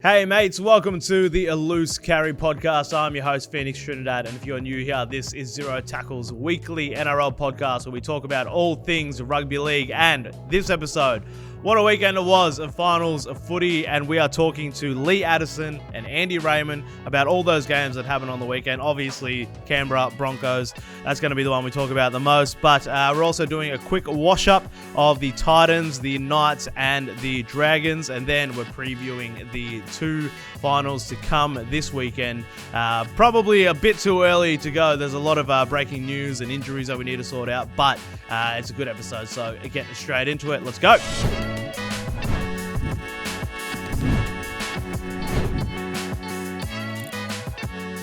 Hey mates, welcome to the Loose Carry podcast. I'm your host, Phoenix Trinidad, and if you're new here, this is Zero Tackle's weekly NRL podcast where we talk about all things rugby league. And this episode, what a weekend it was of finals of footy, and we are talking to Lee Addison and Andy Raymond about all those games that happened on the weekend. Obviously, Canberra, Broncos, that's going to be the one we talk about the most, but we're also doing a quick wash-up of the Titans, the Knights, and the Dragons, and then we're previewing the two finals to come this weekend. Probably a bit too early to go. There's a lot of breaking news and injuries that we need to sort out, but it's a good episode, so getting straight into it. Let's go.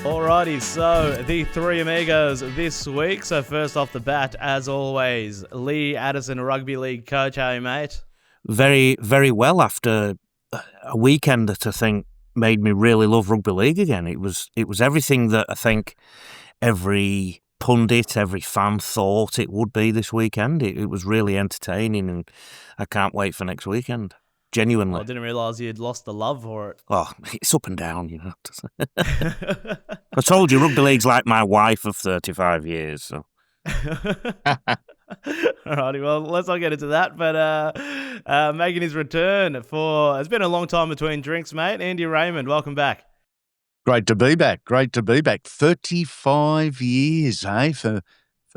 Alrighty, so the three amigos this week. So first off the bat, as always, Lee Addison, Rugby League coach. How are you, mate? Very, very well after a weekend that I think made me really love rugby league again. It was everything that I think every pundit, every fan thought it would be this weekend. It was really entertaining, and I can't wait for next weekend. Genuinely. Well, I didn't realise you'd lost the love for it. Oh, it's up and down, you know. I told you, rugby league's like my wife of 35 years, so. Alrighty, well, let's not get into that, but making his return it's been a long time between drinks, mate. Andy Raymond, welcome back. Great to be back. 35 years, for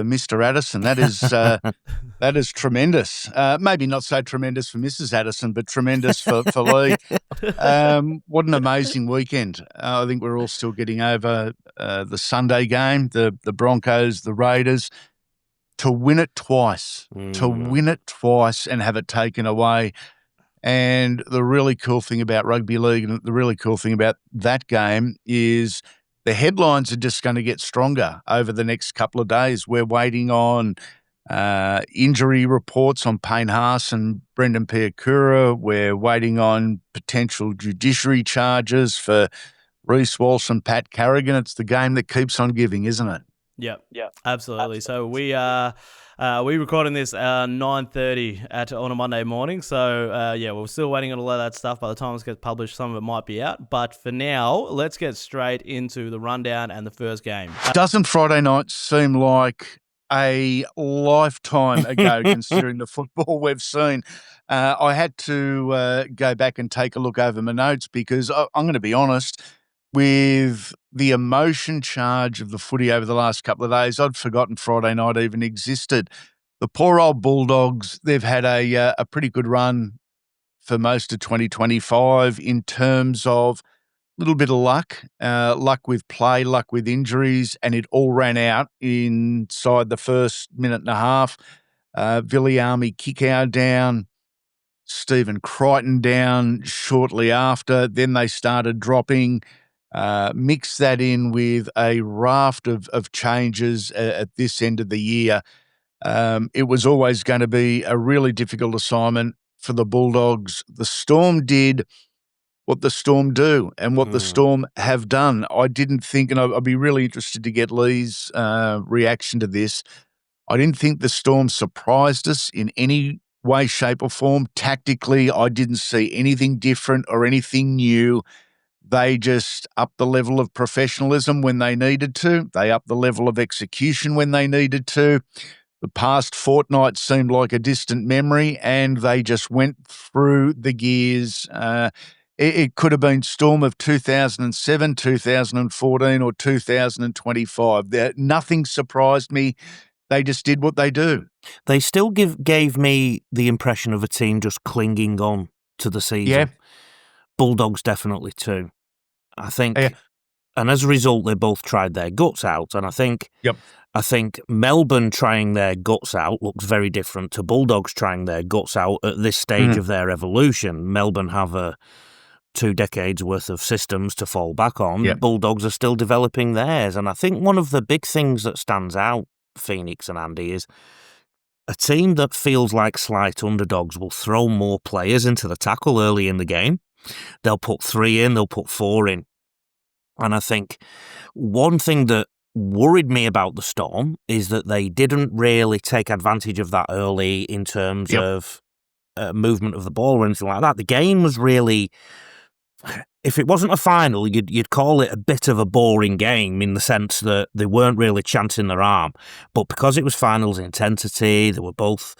Mr. Addison. That is that is tremendous. Maybe not so tremendous for Mrs. Addison, but tremendous for Lee. What an amazing weekend. I think we're all still getting over the Sunday game, the Broncos, the Raiders. To win it twice, and have it taken away. And the really cool thing about rugby league and the really cool thing about that game is the headlines are just going to get stronger over the next couple of days. We're waiting on injury reports on Payne Haas and Brendan Piakura. We're waiting on potential judiciary charges for Reece Walsh and Pat Carrigan. It's the game that keeps on giving, isn't it? Yeah, absolutely. So we recording this 9:30 on a Monday morning. So we're still waiting on all of that stuff. By the time this gets published, some of it might be out. But for now, let's get straight into the rundown and the first game. Doesn't Friday night seem like a lifetime ago, considering the football we've seen? I had to go back and take a look over my notes because I'm going to be honest, with the emotion charge of the footy over the last couple of days, I'd forgotten Friday night even existed. The poor old Bulldogs, they've had a pretty good run for most of 2025 in terms of a little bit of luck with play, luck with injuries, and it all ran out inside the first minute and a half. Viliami Kikau down, Stephen Crichton down shortly after. Then they started dropping. Mix that in with a raft of changes at this end of the year. It was always going to be a really difficult assignment for the Bulldogs. The Storm did what the Storm do and what the Storm have done. I didn't think, and I'd be really interested to get Lee's reaction to this, I didn't think the Storm surprised us in any way, shape or form. Tactically, I didn't see anything different or anything new. They just upped the level of professionalism when they needed to. They upped the level of execution when they needed to. The past fortnight seemed like a distant memory, and they just went through the gears. It could have been Storm of 2007, 2014, or 2025. Nothing surprised me. They just did what they do. They still gave me the impression of a team just clinging on to the season. Yeah. Bulldogs definitely too. I think, and as a result, they both tried their guts out. And I think Melbourne trying their guts out looks very different to Bulldogs trying their guts out at this stage of their evolution. Melbourne have 2 decades worth of systems to fall back on. Yep. Bulldogs are still developing theirs. And I think one of the big things that stands out, Phoenix and Andy, is a team that feels like slight underdogs will throw more players into the tackle early in the game. They'll put 3 in, they'll put 4 in. And I think one thing that worried me about the Storm is that they didn't really take advantage of that early in terms of movement of the ball or anything like that. The game was really if it wasn't a final, you'd call it a bit of a boring game in the sense that they weren't really chancing their arm. But because it was finals intensity, they were both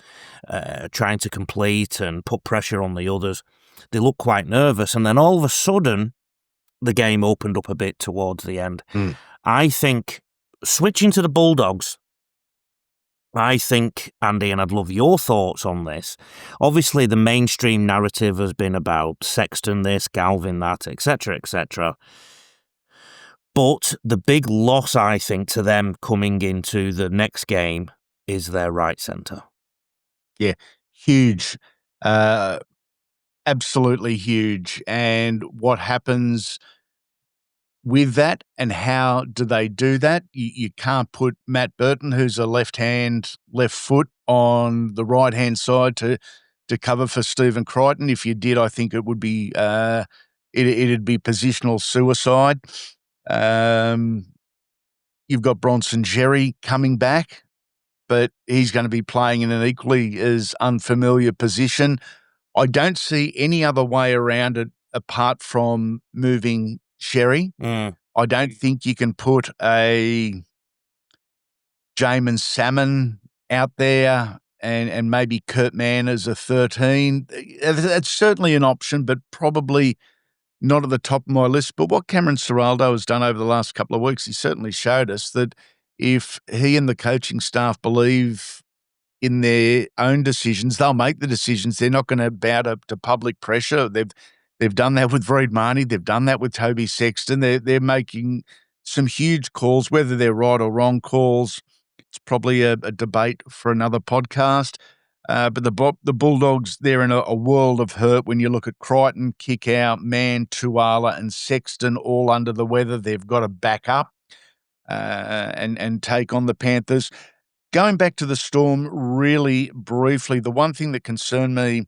trying to complete and put pressure on the others, they looked quite nervous. And then all of a sudden, the game opened up a bit towards the end. I think, switching to the Bulldogs, I think, Andy, and I'd love your thoughts on this. Obviously, the mainstream narrative has been about Sexton this, Galvin that, etc., etc. But the big loss, I think, to them coming into the next game is their right centre. Yeah, huge. Absolutely huge. And what happens with that, and how do they do that? You can't put Matt Burton, who's a left foot, on the right-hand side to cover for Stephen Crichton. If you did, I think it would be it'd be positional suicide. You've got Bronson Jerry coming back, but he's going to be playing in an equally as unfamiliar position. I don't see any other way around it apart from moving Sherry. I don't think you can put a Jamin Salmon out there and maybe Kurt Mann as a 13. That's certainly an option, but probably not at the top of my list. But what Cameron Ciraldo has done over the last couple of weeks, he certainly showed us that if he and the coaching staff believe in their own decisions, they'll make the decisions. They're not going to bow to public pressure. They've done that with Reid Marnie. They've done that with Toby Sexton. They're making some huge calls, whether they're right or wrong calls. It's probably a debate for another podcast. But the Bulldogs, they're in a world of hurt when you look at Crichton, Kickout, Mann, Tuala, and Sexton all under the weather. They've got to back up and take on the Panthers. Going back to the Storm really briefly, the one thing that concerned me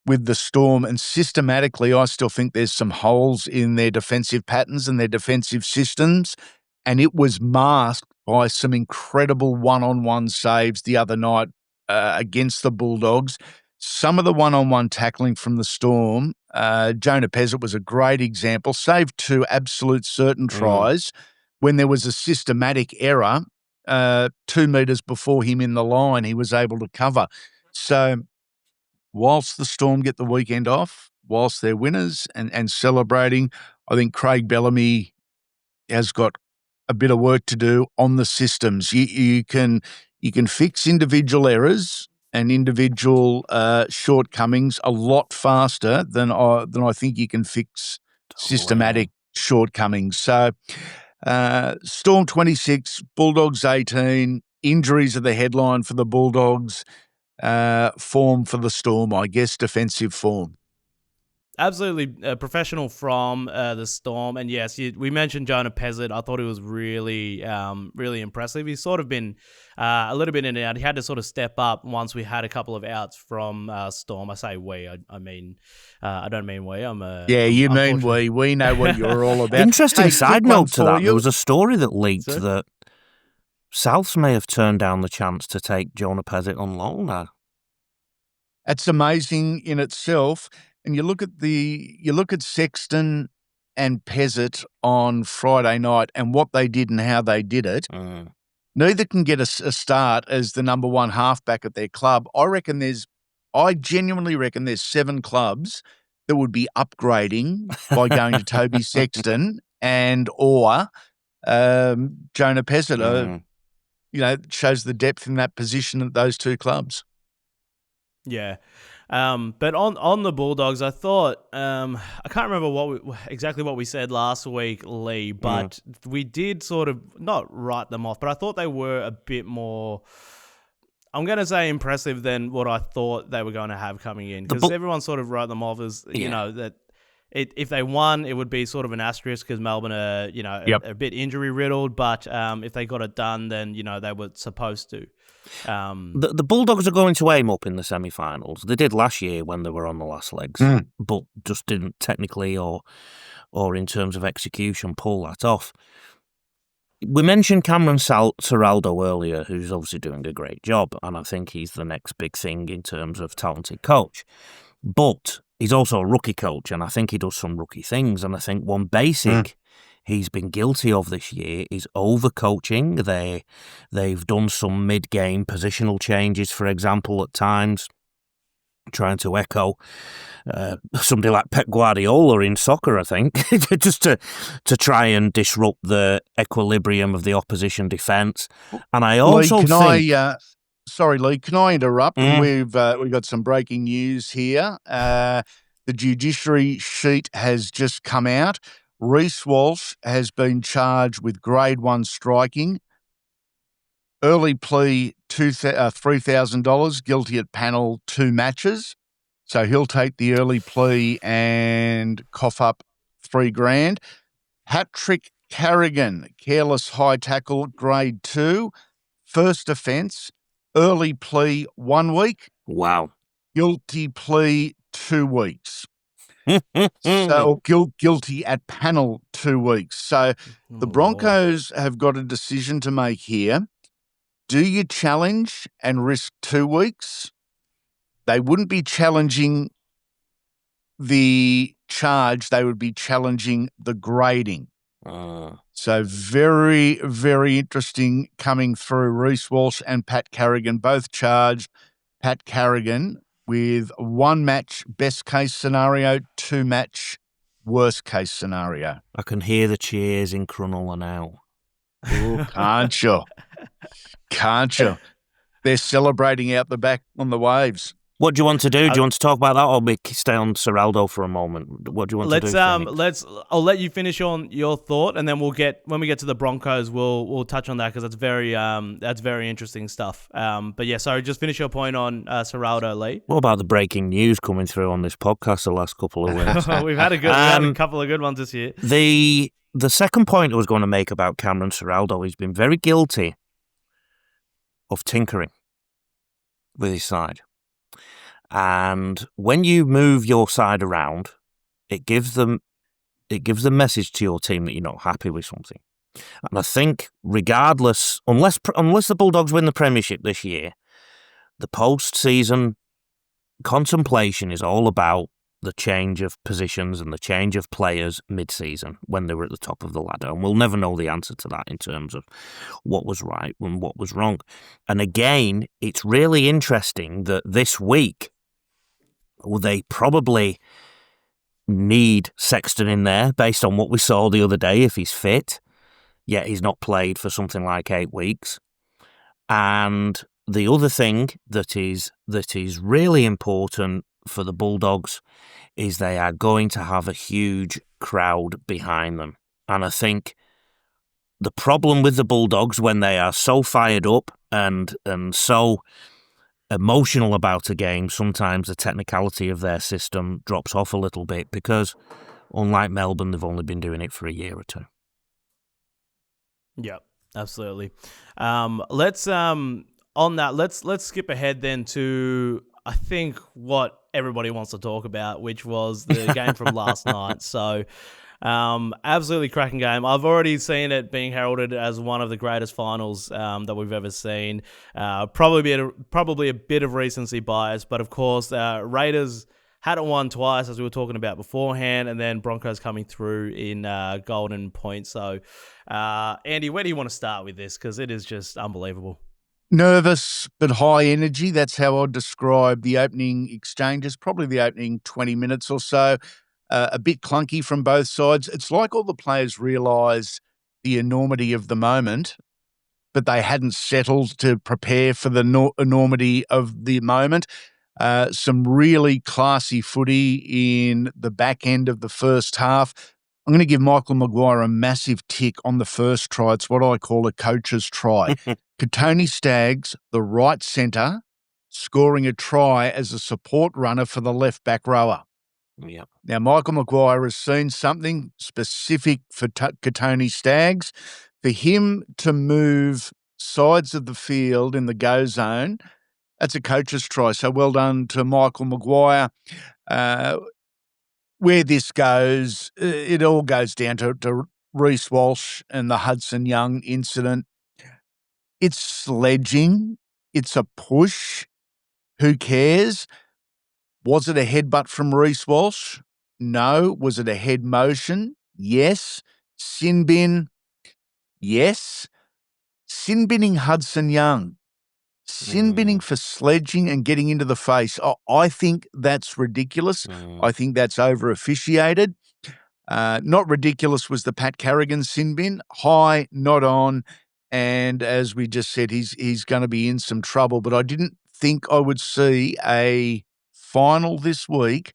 with the Storm, and systematically, I still think there's some holes in their defensive patterns and their defensive systems, and it was masked by some incredible one-on-one saves the other night against the Bulldogs. Some of the one-on-one tackling from the Storm, Jonah Pezzett was a great example, saved 2 absolute certain tries when there was a systematic error 2 metres before him in the line, he was able to cover. So whilst the Storm get the weekend off, whilst they're winners and celebrating, I think Craig Bellamy has got a bit of work to do on the systems. You can fix individual errors and individual shortcomings a lot faster than I think you can fix systematic shortcomings. So Storm 26, Bulldogs 18, injuries are the headline for the Bulldogs. Form for the Storm, I guess, defensive form. Absolutely professional from the Storm. And yes, we mentioned Jonah Pezzett. I thought he was really, really impressive. He's sort of been a little bit in and out. He had to sort of step up once we had a couple of outs from Storm. I say we, I mean, I don't mean we. You mean we. We know what you're all about. Interesting side note to that. There was a story that leaked that Souths may have turned down the chance to take Jonah Pezzett on loan now. That's amazing in itself. And you look at Sexton and Pezzett on Friday night and what they did and how they did it. Neither can get a start as the number 1 halfback at their club. I genuinely reckon there's 7 clubs that would be upgrading by going to Toby Sexton or Jonah Pezzett. Shows the depth in that position at those 2 clubs. Yeah. But on the Bulldogs, I thought, I can't remember exactly what we said last week, Lee, but we did sort of not write them off, but I thought they were a bit more, I'm going to say, impressive than what I thought they were going to have coming in. Because everyone sort of wrote them off as, that if they won, it would be sort of an asterisk because Melbourne are, a bit injury riddled. But if they got it done, then, they were supposed to. The Bulldogs are going to aim up in the semi-finals. They did last year when they were on the last legs, but just didn't technically or in terms of execution pull that off. We mentioned Cameron Ciraldo earlier, who's obviously doing a great job, and I think he's the next big thing in terms of talented coach. But he's also a rookie coach, and I think he does some rookie things. And I think one basic he's been guilty of this year is overcoaching. They've done some mid-game positional changes, for example, at times, trying to echo somebody like Pep Guardiola in soccer, I think, just to try and disrupt the equilibrium of the opposition defence. And I also Lee, sorry, Lee, can I interrupt? We've got some breaking news here. The judiciary sheet has just come out. Reece Walsh has been charged with grade 1 striking, early plea $3,000, guilty at panel 2 matches. So he'll take the early plea and cough up $3,000. Patrick Carrigan, careless high tackle, grade 2, first offence, early plea 1 week. Wow. Guilty plea 2 weeks. So guilty at panel 2 weeks. So the Broncos have got a decision to make here. Do you challenge and risk 2 weeks? They wouldn't be challenging the charge. They would be challenging the grading. So very, very interesting coming through. Reece Walsh and Pat Carrigan both charged. Pat Carrigan with 1 match best case scenario, 2 match worst case scenario. I can hear the cheers in Cronulla now. Ooh, can't you? Can't you? They're celebrating out the back on the waves. What do you want to do? Do you want to talk about that, or we stay on Seraldo for a moment? What do you want to do? I'll let you finish on your thought, and then when we get to the Broncos, we'll touch on that because that's very interesting stuff. But yeah, sorry, just finish your point on Seraldo, Lee. What about the breaking news coming through on this podcast the last couple of weeks? We've had a couple of good ones this year. The second point I was going to make about Cameron Seraldo, he's been very guilty of tinkering with his side. And when you move your side around, it gives a message to your team that you're not happy with something. And I think regardless, unless the Bulldogs win the premiership this year, the post-season contemplation is all about the change of positions and the change of players mid-season when they were at the top of the ladder. And we'll never know the answer to that in terms of what was right and what was wrong. And again, it's really interesting that this week, they probably need Sexton in there based on what we saw the other day if he's fit, yet he's not played for something like 8 weeks. And the other thing that is really important for the Bulldogs is they are going to have a huge crowd behind them. And I think the problem with the Bulldogs when they are so fired up and so emotional about a game, sometimes the technicality of their system drops off a little bit because, unlike Melbourne, they've only been doing it for a year or 2. Yeah, absolutely. Let's skip ahead then to, I think, what everybody wants to talk about, which was the game from last night. So, absolutely cracking game. I've already seen it being heralded as one of the greatest finals that we've ever seen. Probably a bit of recency bias, but of course, Raiders hadn't won twice, as we were talking about beforehand, and then Broncos coming through in golden point. So, Andy, where do you want to start with this? Because it is just unbelievable. Nervous but high energy. That's how I'd describe the opening exchanges, probably the opening 20 minutes or so. A bit clunky from both sides. It's like all the players realised the enormity of the moment, but they hadn't settled to prepare for the enormity of the moment. Some really classy footy in the back end of the first half. I'm going to give Michael Maguire a massive tick on the first try. It's what I call a coach's try. Katoni Staggs, the right centre, scoring a try as a support runner for the left back rower. Yep. Now, Michael Maguire has seen something specific for Katoni Staggs. For him to move sides of the field in the go zone, that's a coach's try. So well done to Michael Maguire. Where this goes, it all goes down to Reece Walsh and the Hudson Young incident. It's sledging. It's a push. Who cares? Was it a headbutt from Reece Walsh? No. Was it a head motion? Yes. Sin bin? Yes. Sin binning Hudson Young. Sin binning for sledging and getting into the face. Oh, I think that's ridiculous. I think that's over officiated. Not ridiculous was the Pat Carrigan sin bin. High, not on. And as we just said, he's going to be in some trouble. But I didn't think I would see a final this week,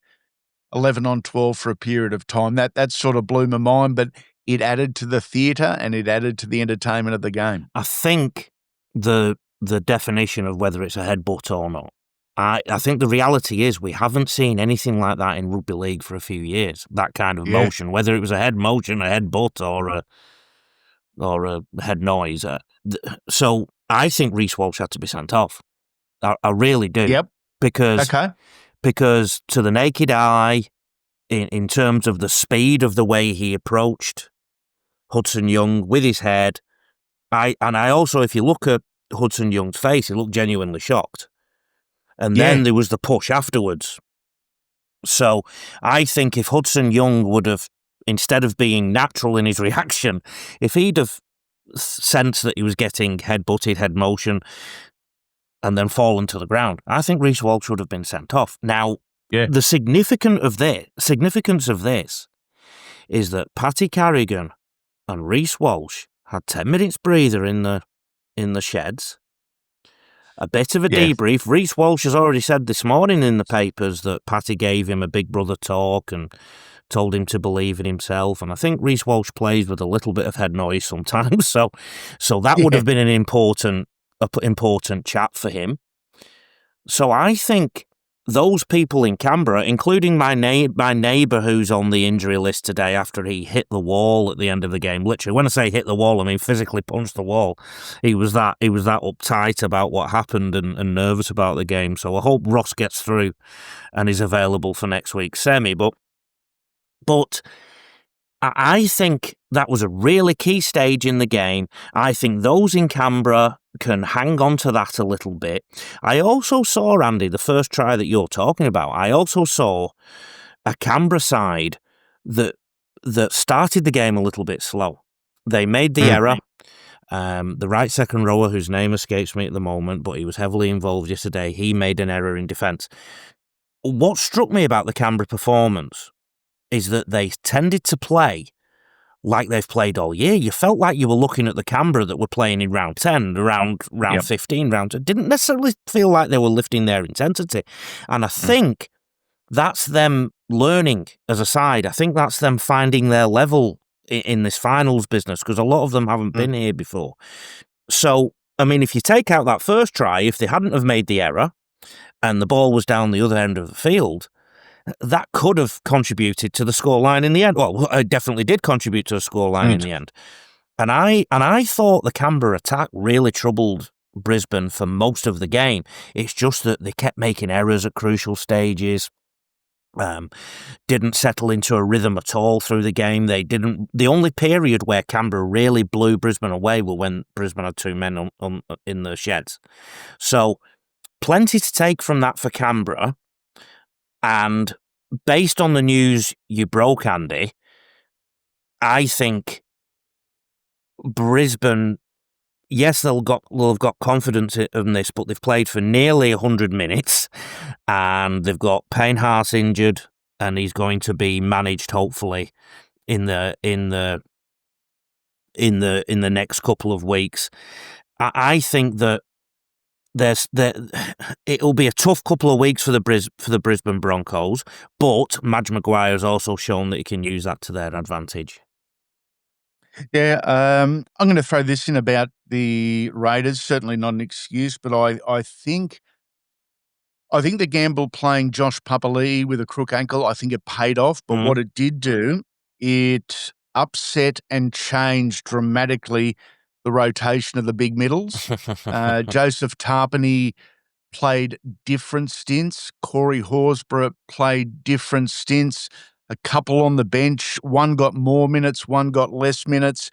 11 on 12 for a period of time. That sort of blew my mind, but it added to the theatre and it added to the entertainment of the game. I think the definition of whether it's a headbutt or not, I think the reality is we haven't seen anything like that in rugby league for a few years. That kind of motion, whether it was a head motion, a headbutt, or a head noise. So I think Reece Walsh had to be sent off. I really do. Yep. Because to the naked eye, in terms of the speed of the way he approached Hudson Young with his head, I also, if you look at Hudson Young's face, he looked genuinely shocked. And then there was the push afterwards. So I think if Hudson Young would have, instead of being natural in his reaction, if he'd have sensed that he was getting head-butted, head motion, and then fallen to the ground, I think Reece Walsh would have been sent off. Now, the significance of this is that Paddy Carrigan and Reece Walsh had 10 minutes breather in the sheds. A bit of a debrief. Reece Walsh has already said this morning in the papers that Patty gave him a big brother talk and told him to believe in himself. And I think Reece Walsh plays with a little bit of head noise sometimes. So that would have been an important chat for him. So I think those people in Canberra, including my neighbour who's on the injury list today after he hit the wall at the end of the game. Literally, when I say hit the wall, I mean physically punched the wall. He was that uptight about what happened and nervous about the game. So I hope Ross gets through and is available for next week's semi. But I think that was a really key stage in the game. I think those in Canberra can hang on to that a little bit. I also saw, Andy, the first try that you're talking about, I also saw a Canberra side that started the game a little bit slow. They made the error. The right second rower, whose name escapes me at the moment, but he was heavily involved yesterday, he made an error in defence. What struck me about the Canberra performance is that they tended to play like they've played all year. You felt like you were looking at the Canberra that were playing in round 10, round 15, round 2. Didn't necessarily feel like they were lifting their intensity. And I think that's them learning as a side. I think that's them finding their level in this finals business, because a lot of them haven't been here before. So, I mean, if you take out that first try, if they hadn't have made the error and the ball was down the other end of the field, that could have contributed to the scoreline in the end. Well, it definitely did contribute to a scoreline in the end. And I thought the Canberra attack really troubled Brisbane for most of the game. It's just that they kept making errors at crucial stages. Didn't settle into a rhythm at all through the game. The only period where Canberra really blew Brisbane away were when Brisbane had two men in the sheds. So plenty to take from that for Canberra. And based on the news you broke, Andy, I think Brisbane, yes, they'll have got confidence in this, but they've played for nearly 100 minutes, and they've got Payne Haas injured, and he's going to be managed hopefully in the next couple of weeks. I think that it'll be a tough couple of weeks for the Brisbane Broncos, but Madge Maguire has also shown that he can use that to their advantage. Yeah, I'm going to throw this in about the Raiders. Certainly not an excuse, but I think the gamble playing Josh Papali'i with a crook ankle, I think it paid off. But what it did do, it upset and changed dramatically the rotation of the big middles. Joseph Tarpany played different stints. Corey Horsburgh played different stints. A couple on the bench. One got more minutes, one got less minutes.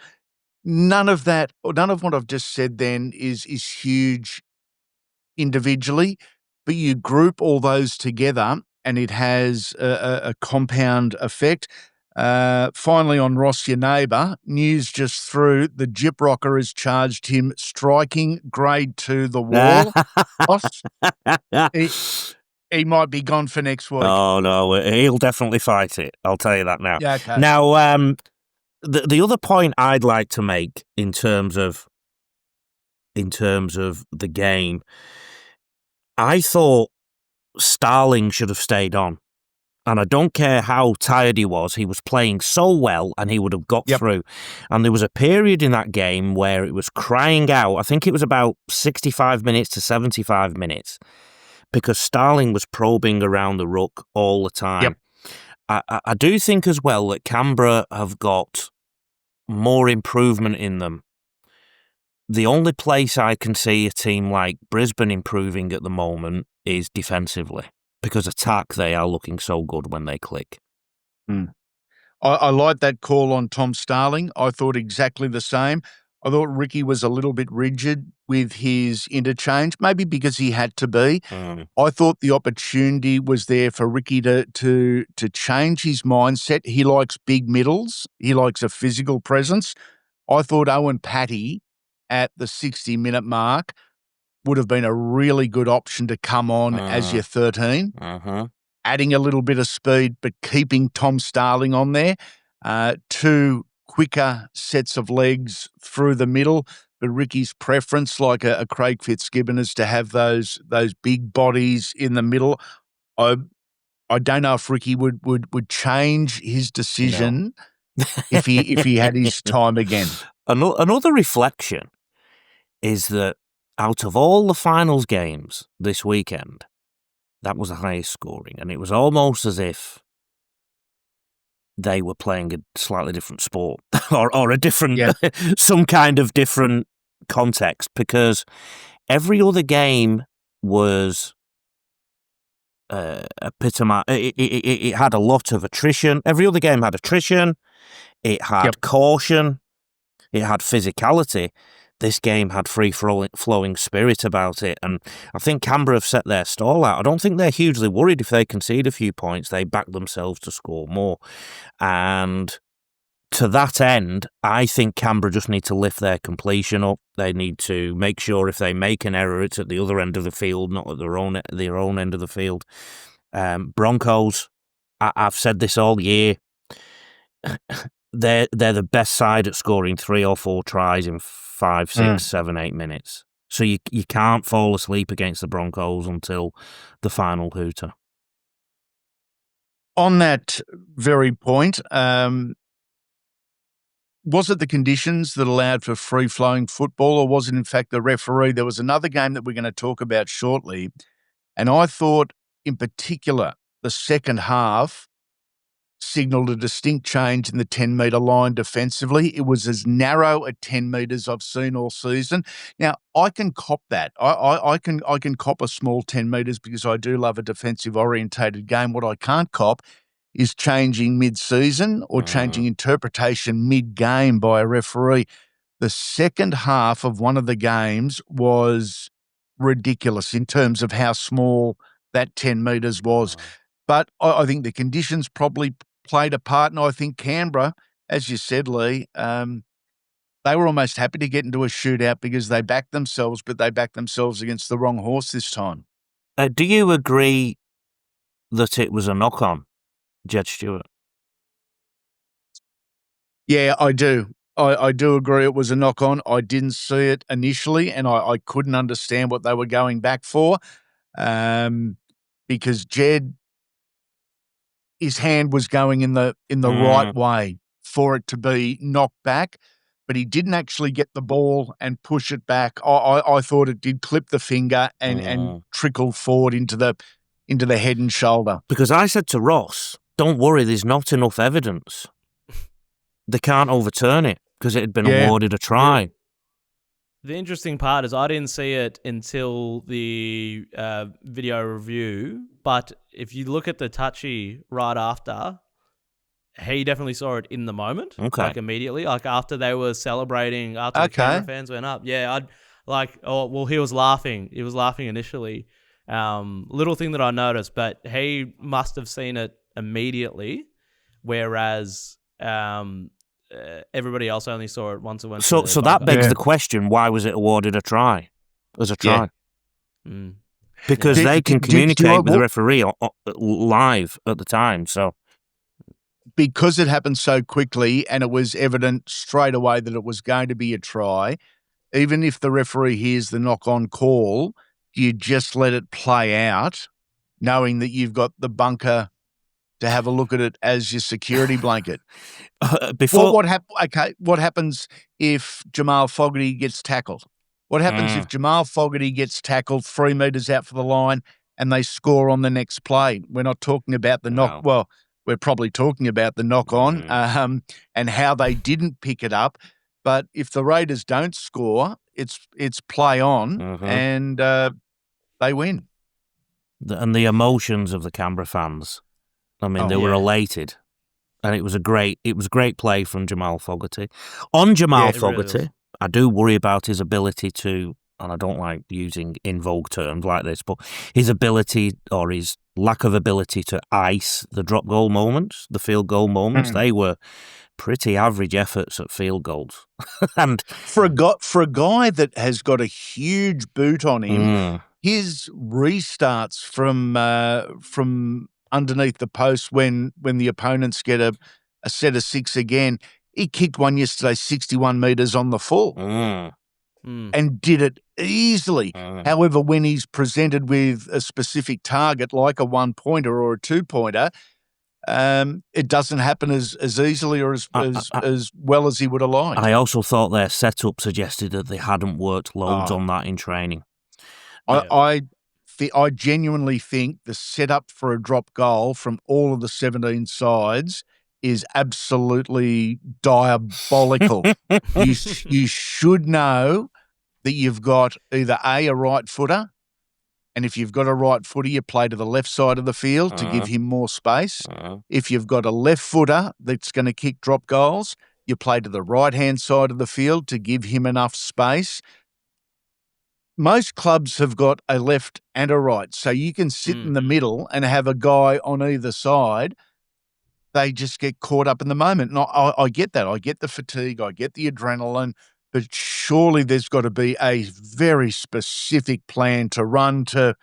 None of what I've just said then is huge individually, but you group all those together and it has a compound effect. Finally, on Ross, your neighbour, news just through, the Jip Rocker has charged him striking grade 2 the wall. Ross, he might be gone for next week. Oh, no, he'll definitely fight it. I'll tell you that now. Yeah, okay. Now, the other point I'd like to make in terms of the game, I thought Starling should have stayed on. And I don't care how tired he was playing so well and he would have got through. And there was a period in that game where it was crying out. I think it was about 65 minutes to 75 minutes because Starling was probing around the ruck all the time. I do think as well that Canberra have got more improvement in them. The only place I can see a team like Brisbane improving at the moment is defensively. Because attack, they are looking so good when they click. I like that call on Tom Starling. I thought exactly the same. I thought Ricky was a little bit rigid with his interchange, maybe because he had to be. I thought the opportunity was there for Ricky to change his mindset. He likes big middles. He likes a physical presence. I thought Owen Patty at the 60-minute mark would have been a really good option to come on as your 13, adding a little bit of speed, but keeping Tom Starling on there. 2 quicker sets of legs through the middle, but Ricky's preference, like a Craig Fitzgibbon, is to have those big bodies in the middle. I don't know if Ricky would change his decision if he had his time again. Another reflection is that out of all the finals games this weekend, that was the highest scoring. And it was almost as if they were playing a slightly different sport or a different, some kind of different context, because every other game was it had a lot of attrition. Every other game had attrition. It had caution. It had physicality. This game had free-flowing spirit about it, and I think Canberra have set their stall out. I don't think they're hugely worried if they concede a few points. They back themselves to score more. And to that end, I think Canberra just need to lift their completion up. They need to make sure if they make an error, it's at the other end of the field, not at their own end of the field. Broncos, I've said this all year, they're the best side at scoring 3 or 4 tries in 5, 6, 7, 8 minutes. So you can't fall asleep against the Broncos until the final hooter. On that very point, was it the conditions that allowed for free-flowing football, or was it in fact the referee? There was another game that we're going to talk about shortly, and I thought in particular the second half signalled a distinct change in the 10-metre line defensively. It was as narrow at 10 metres I've seen all season. Now, I can cop that. I can cop a small 10 metres because I do love a defensive-orientated game. What I can't cop is changing mid-season or changing interpretation mid-game by a referee. The second half of one of the games was ridiculous in terms of how small that 10 metres was. But I think the conditions probably played a part, and I think Canberra, as you said, Lee, they were almost happy to get into a shootout because they backed themselves, but they backed themselves against the wrong horse this time. Do you agree that it was a knock-on, Jed Stewart? Yeah, I do. I do agree it was a knock-on. I didn't see it initially, and I couldn't understand what they were going back for because Jed, his hand was going in the right way for it to be knocked back, but he didn't actually get the ball and push it back. I thought it did clip the finger and trickle forward into the head and shoulder. Because I said to Ross, don't worry, there's not enough evidence. They can't overturn it because it had been awarded a try. The interesting part is I didn't see it until the video review, but if you look at the touchy right after, he definitely saw it in the moment, like immediately, like after they were celebrating, after the camera fans went up. Yeah, he was laughing. He was laughing initially, Little thing that I noticed, but he must have seen it immediately, whereas everybody else only saw it once it went to So bunker. that begs the question: why was it awarded a try as a try? Mm. Because they can communicate with the referee live at the time. So because it happened so quickly and it was evident straight away that it was going to be a try, even if the referee hears the knock-on call, you just let it play out, knowing that you've got the bunker to have a look at it as your security blanket. What happens if Jamal Fogarty gets tackled? What happens if Jamal Fogarty gets tackled 3 metres out for the line and they score on the next play? We're not talking about the knock. Well, we're probably talking about the knock-on and how they didn't pick it up. But if the Raiders don't score, it's play on and they win. And the emotions of the Canberra fans. I mean, they were elated. And it was a great play from Jamal Fogarty. On Jamal Fogarty, really, I do worry about his ability to, and I don't like using in vogue terms like this, but his ability or his lack of ability to ice the drop goal moments, the field goal moments. They were pretty average efforts at field goals. And for a guy that has got a huge boot on him, his restarts from underneath the post when the opponents get a set of 6 again. He kicked one yesterday 61 metres on the full and did it easily. However, when he's presented with a specific target like a 1-pointer or a 2-pointer, it doesn't happen as easily or as well as he would have liked. I also thought their setup suggested that they hadn't worked loads on that in training. I genuinely think the setup for a drop goal from all of the 17 sides is absolutely diabolical. You should know that you've got either a right footer, and if you've got a right footer, you play to the left side of the field to give him more space. If you've got a left footer that's going to kick drop goals, you play to the right-hand side of the field to give him enough space. Most clubs have got a left and a right, so you can sit in the middle and have a guy on either side. They just get caught up in the moment. And I get that. I get the fatigue. I get the adrenaline. But surely there's got to be a very specific plan to run to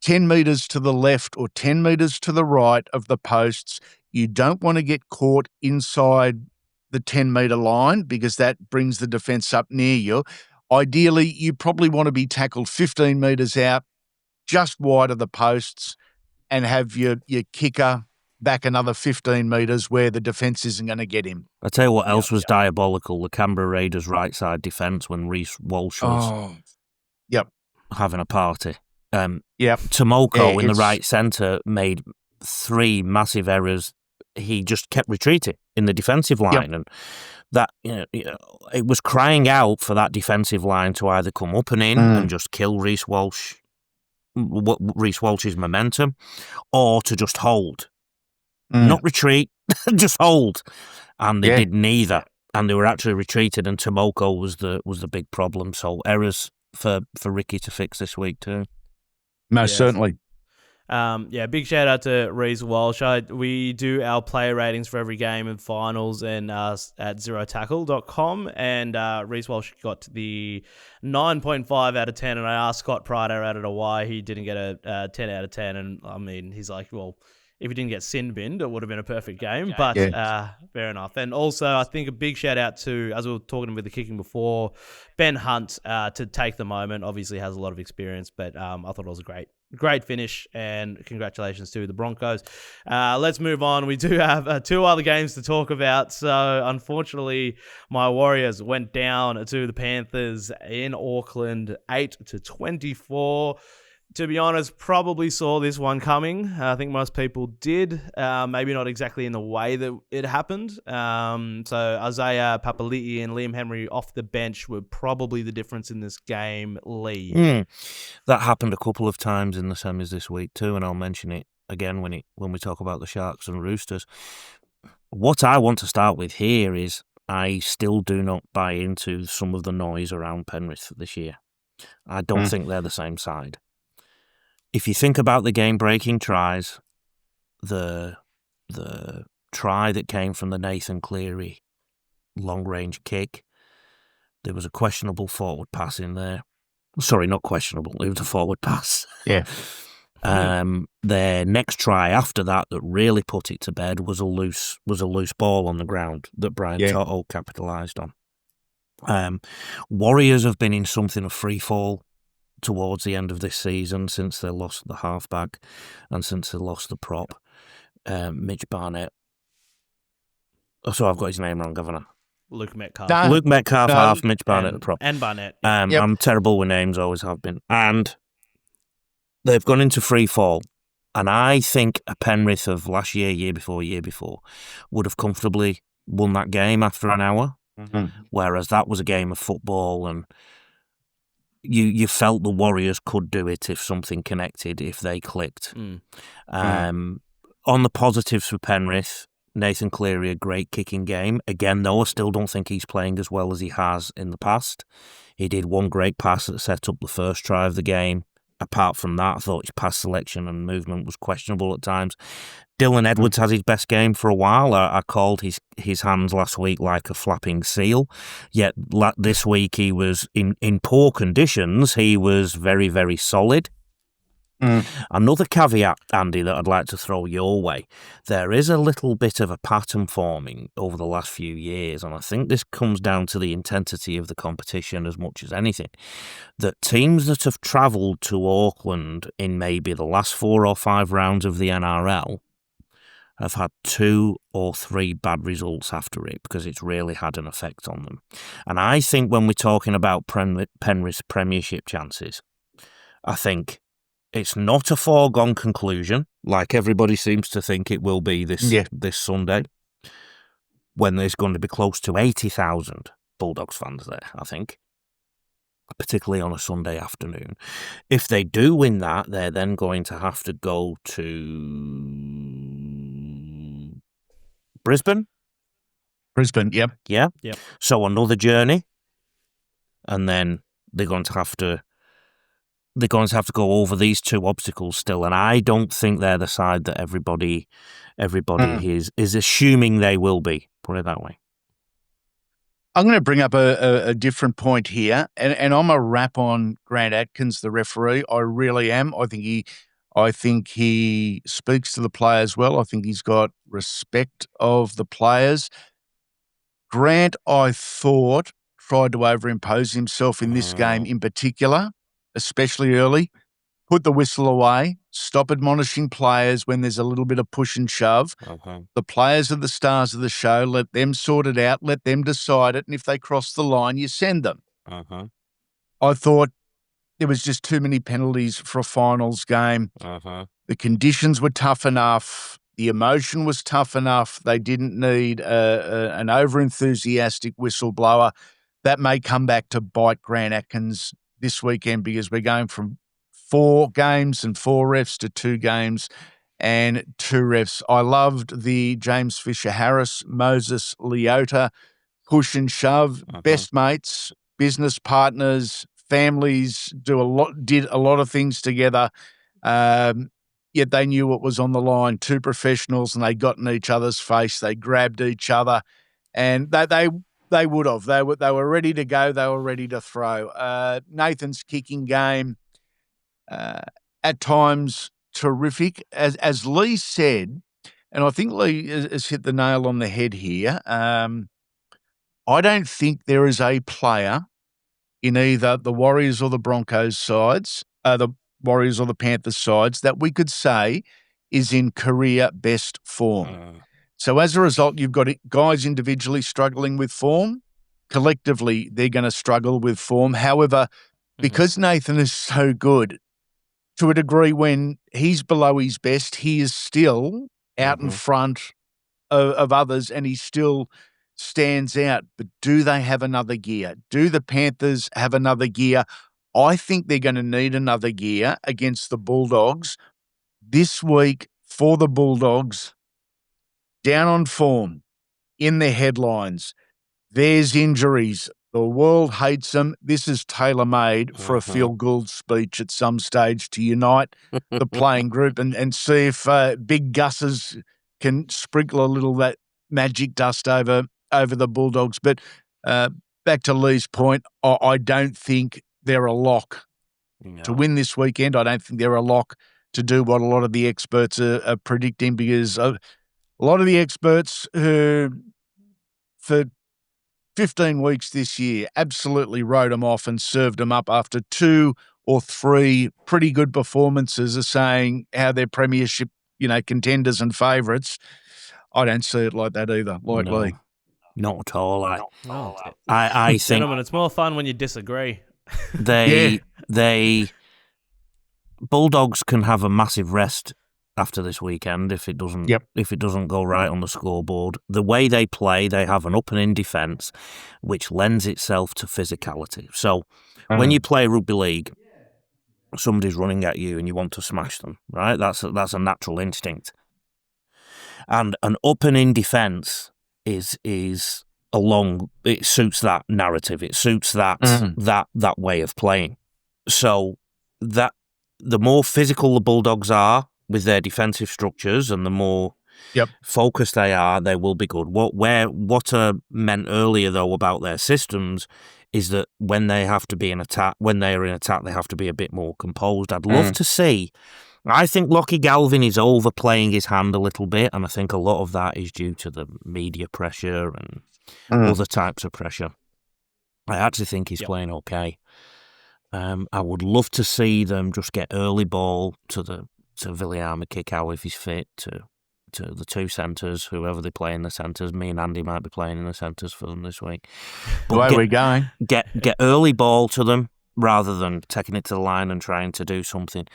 10 metres to the left or 10 metres to the right of the posts. You don't want to get caught inside the 10-metre line because that brings the defence up near you. Ideally, you probably want to be tackled 15 metres out, just wide of the posts, and have your kicker back another 15 metres where the defence isn't going to get him. I tell you what else was diabolical, the Canberra Raiders right side defence when Reece Walsh was having a party. Tomoko in the right centre made 3 massive errors. He just kept retreating in the defensive line, and that it was crying out for that defensive line to either come up and in and just kill Reece Walsh's momentum, or to just hold, not retreat, just hold. And they did neither, and they were actually retreated. And Tomoko was the big problem. So errors for Ricky to fix this week too. Most certainly. Big shout out to Reece Walsh. We do our player ratings for every game and finals and at zerotackle.com, and Reece Walsh got the 9.5 out of 10, and I asked Scott Pryder out of why he didn't get a 10 out of 10, and I mean, he's like, well, if he didn't get sin binned, it would have been a perfect game, but fair enough. And also, I think a big shout out to, as we were talking with the kicking before, Ben Hunt to take the moment. Obviously has a lot of experience, but I thought it was a great finish, and congratulations to the Broncos. Let's move on. We do have 2 other games to talk about. So unfortunately, my Warriors went down to the Panthers in Auckland, 8-24. To be honest, probably saw this one coming. I think most people did. Maybe not exactly in the way that it happened. So Isaiah Papali'i and Liam Henry off the bench were probably the difference in this game, Lee. That happened a couple of times in the semis this week too, and I'll mention it again when we talk about the Sharks and Roosters. What I want to start with here is I still do not buy into some of the noise around Penrith this year. I don't think they're the same side. if you think about the game-breaking tries, the try that came from the Nathan Cleary long-range kick, there was a questionable forward pass in there. Sorry, not questionable. It was a forward pass. Yeah. Their next try after that really put it to bed was a loose ball on the ground that Brian Toto capitalised on. Warriors have been in something of free fall towards the end of this season since they lost the halfback and since they lost the prop, Mitch Barnett. Oh, so I've got his name wrong, haven't I? Luke Metcalf. No. Luke Metcalf, No. half, Mitch Barnett, the prop. And Barnett. Yep. I'm terrible with names, always have been. And they've gone into free fall. And I think a Penrith of last year, year before, would have comfortably won that game after an hour. Mm-hmm. Whereas that was a game of football, and you felt the Warriors could do it if something connected, if they clicked. On the positives for Penrith, Nathan Cleary, a great kicking game. Again, though, I still don't think he's playing as well as he has in the past. He did one great pass that set up the first try of the game. Apart from that, I thought his pass selection and movement was questionable at times. Dylan Edwards has his best game for a while. I called his hands last week like a flapping seal. Yet this week he was in poor conditions. He was very, very solid. Another caveat, Andy, that I'd like to throw your way. There is a little bit of a pattern forming over the last few years, and I think this comes down to the intensity of the competition as much as anything, that teams that have travelled to Auckland in maybe the last 4 or 5 rounds of the NRL have had 2 or 3 bad results after it because it's really had an effect on them. And I think when we're talking about Penrith's premiership chances, I think it's not a foregone conclusion, like everybody seems to think it will be this Sunday, when there's going to be close to 80,000 Bulldogs fans there, I think, particularly on a Sunday afternoon. If they do win that, they're then going to have to go to Brisbane. Yep. Yeah. So another journey, and then they're going to have to go over these 2 obstacles still, and I don't think they're the side that everybody is assuming they will be. Put it that way. I'm going to bring up a different point here, and I'm a rap on Grant Atkins, the referee. I really am. I think he speaks to the players well. I think he's got respect of the players. Grant, I thought, tried to overimpose himself in this game in particular, especially early. Put the whistle away. Stop admonishing players when there's a little bit of push and shove. The players are the stars of the show. Let them sort it out. Let them decide it. And if they cross the line, you send them. I thought there was just too many penalties for a finals game. The conditions were tough enough. The emotion was tough enough. They didn't need an over-enthusiastic whistleblower. That may come back to bite Grant Atkins this weekend because we're going from 4 games and 4 refs to 2 games and 2 refs. I loved the James Fisher-Harris, Moses Leota push and shove, best mates, business partners, families did a lot of things together. Yet they knew what was on the line. 2 professionals, and they got in each other's face. They grabbed each other, and they would have. They were ready to go. They were ready to throw. Nathan's kicking game, at times terrific. As Lee said, and I think Lee has hit the nail on the head here, I don't think there is a player in either the Warriors or the Broncos sides, the Warriors or the Panthers sides, that we could say is in career best form. So as a result, you've got guys individually struggling with form. Collectively, they're going to struggle with form. However, because Nathan is so good, to a degree when he's below his best, he is still out in front of others, and he still stands out. But do they have another gear? Do the Panthers have another gear? I think they're going to need another gear against the Bulldogs this week. For the Bulldogs, down on form, in their headlines, there's injuries, The world hates them. This is tailor-made for a Mhm. feel-good speech at some stage to unite the playing group and see if Big Gus's can sprinkle a little of that magic dust over the Bulldogs. But back to Lee's point, I don't think they're a lock to win this weekend. I don't think they're a lock to do what a lot of the experts are predicting, because a lot of the experts who, for 15 weeks this year, absolutely wrote them off and served them up after 2 or 3 pretty good performances, are saying how they're premiership, contenders and favourites. I don't see it like that either, like No, Lee. not at all. Oh, I think gentlemen, it's more fun when you disagree. they Bulldogs can have a massive rest after this weekend if it doesn't go right on the scoreboard. The way they play, they have an up and in defence, which lends itself to physicality. So when you play rugby league, somebody's running at you and you want to smash them, right? That's a natural instinct. And an up and in defence is it suits that narrative. It suits that way of playing. So that the more physical the Bulldogs are with their defensive structures, and the more focused they are, they will be good. What meant earlier though about their systems is that when they have to be in attack, they have to be a bit more composed. I'd love to see. I think Lockie Galvin is overplaying his hand a little bit, and I think a lot of that is due to the media pressure and other types of pressure. I actually think he's playing okay. I would love to see them just get early ball to Viliama Kikau if he's fit, to the two centres, whoever they play in the centres. Me and Andy might be playing in the centres for them this week. But we're going. Get early ball to them rather than taking it to the line and trying to do something.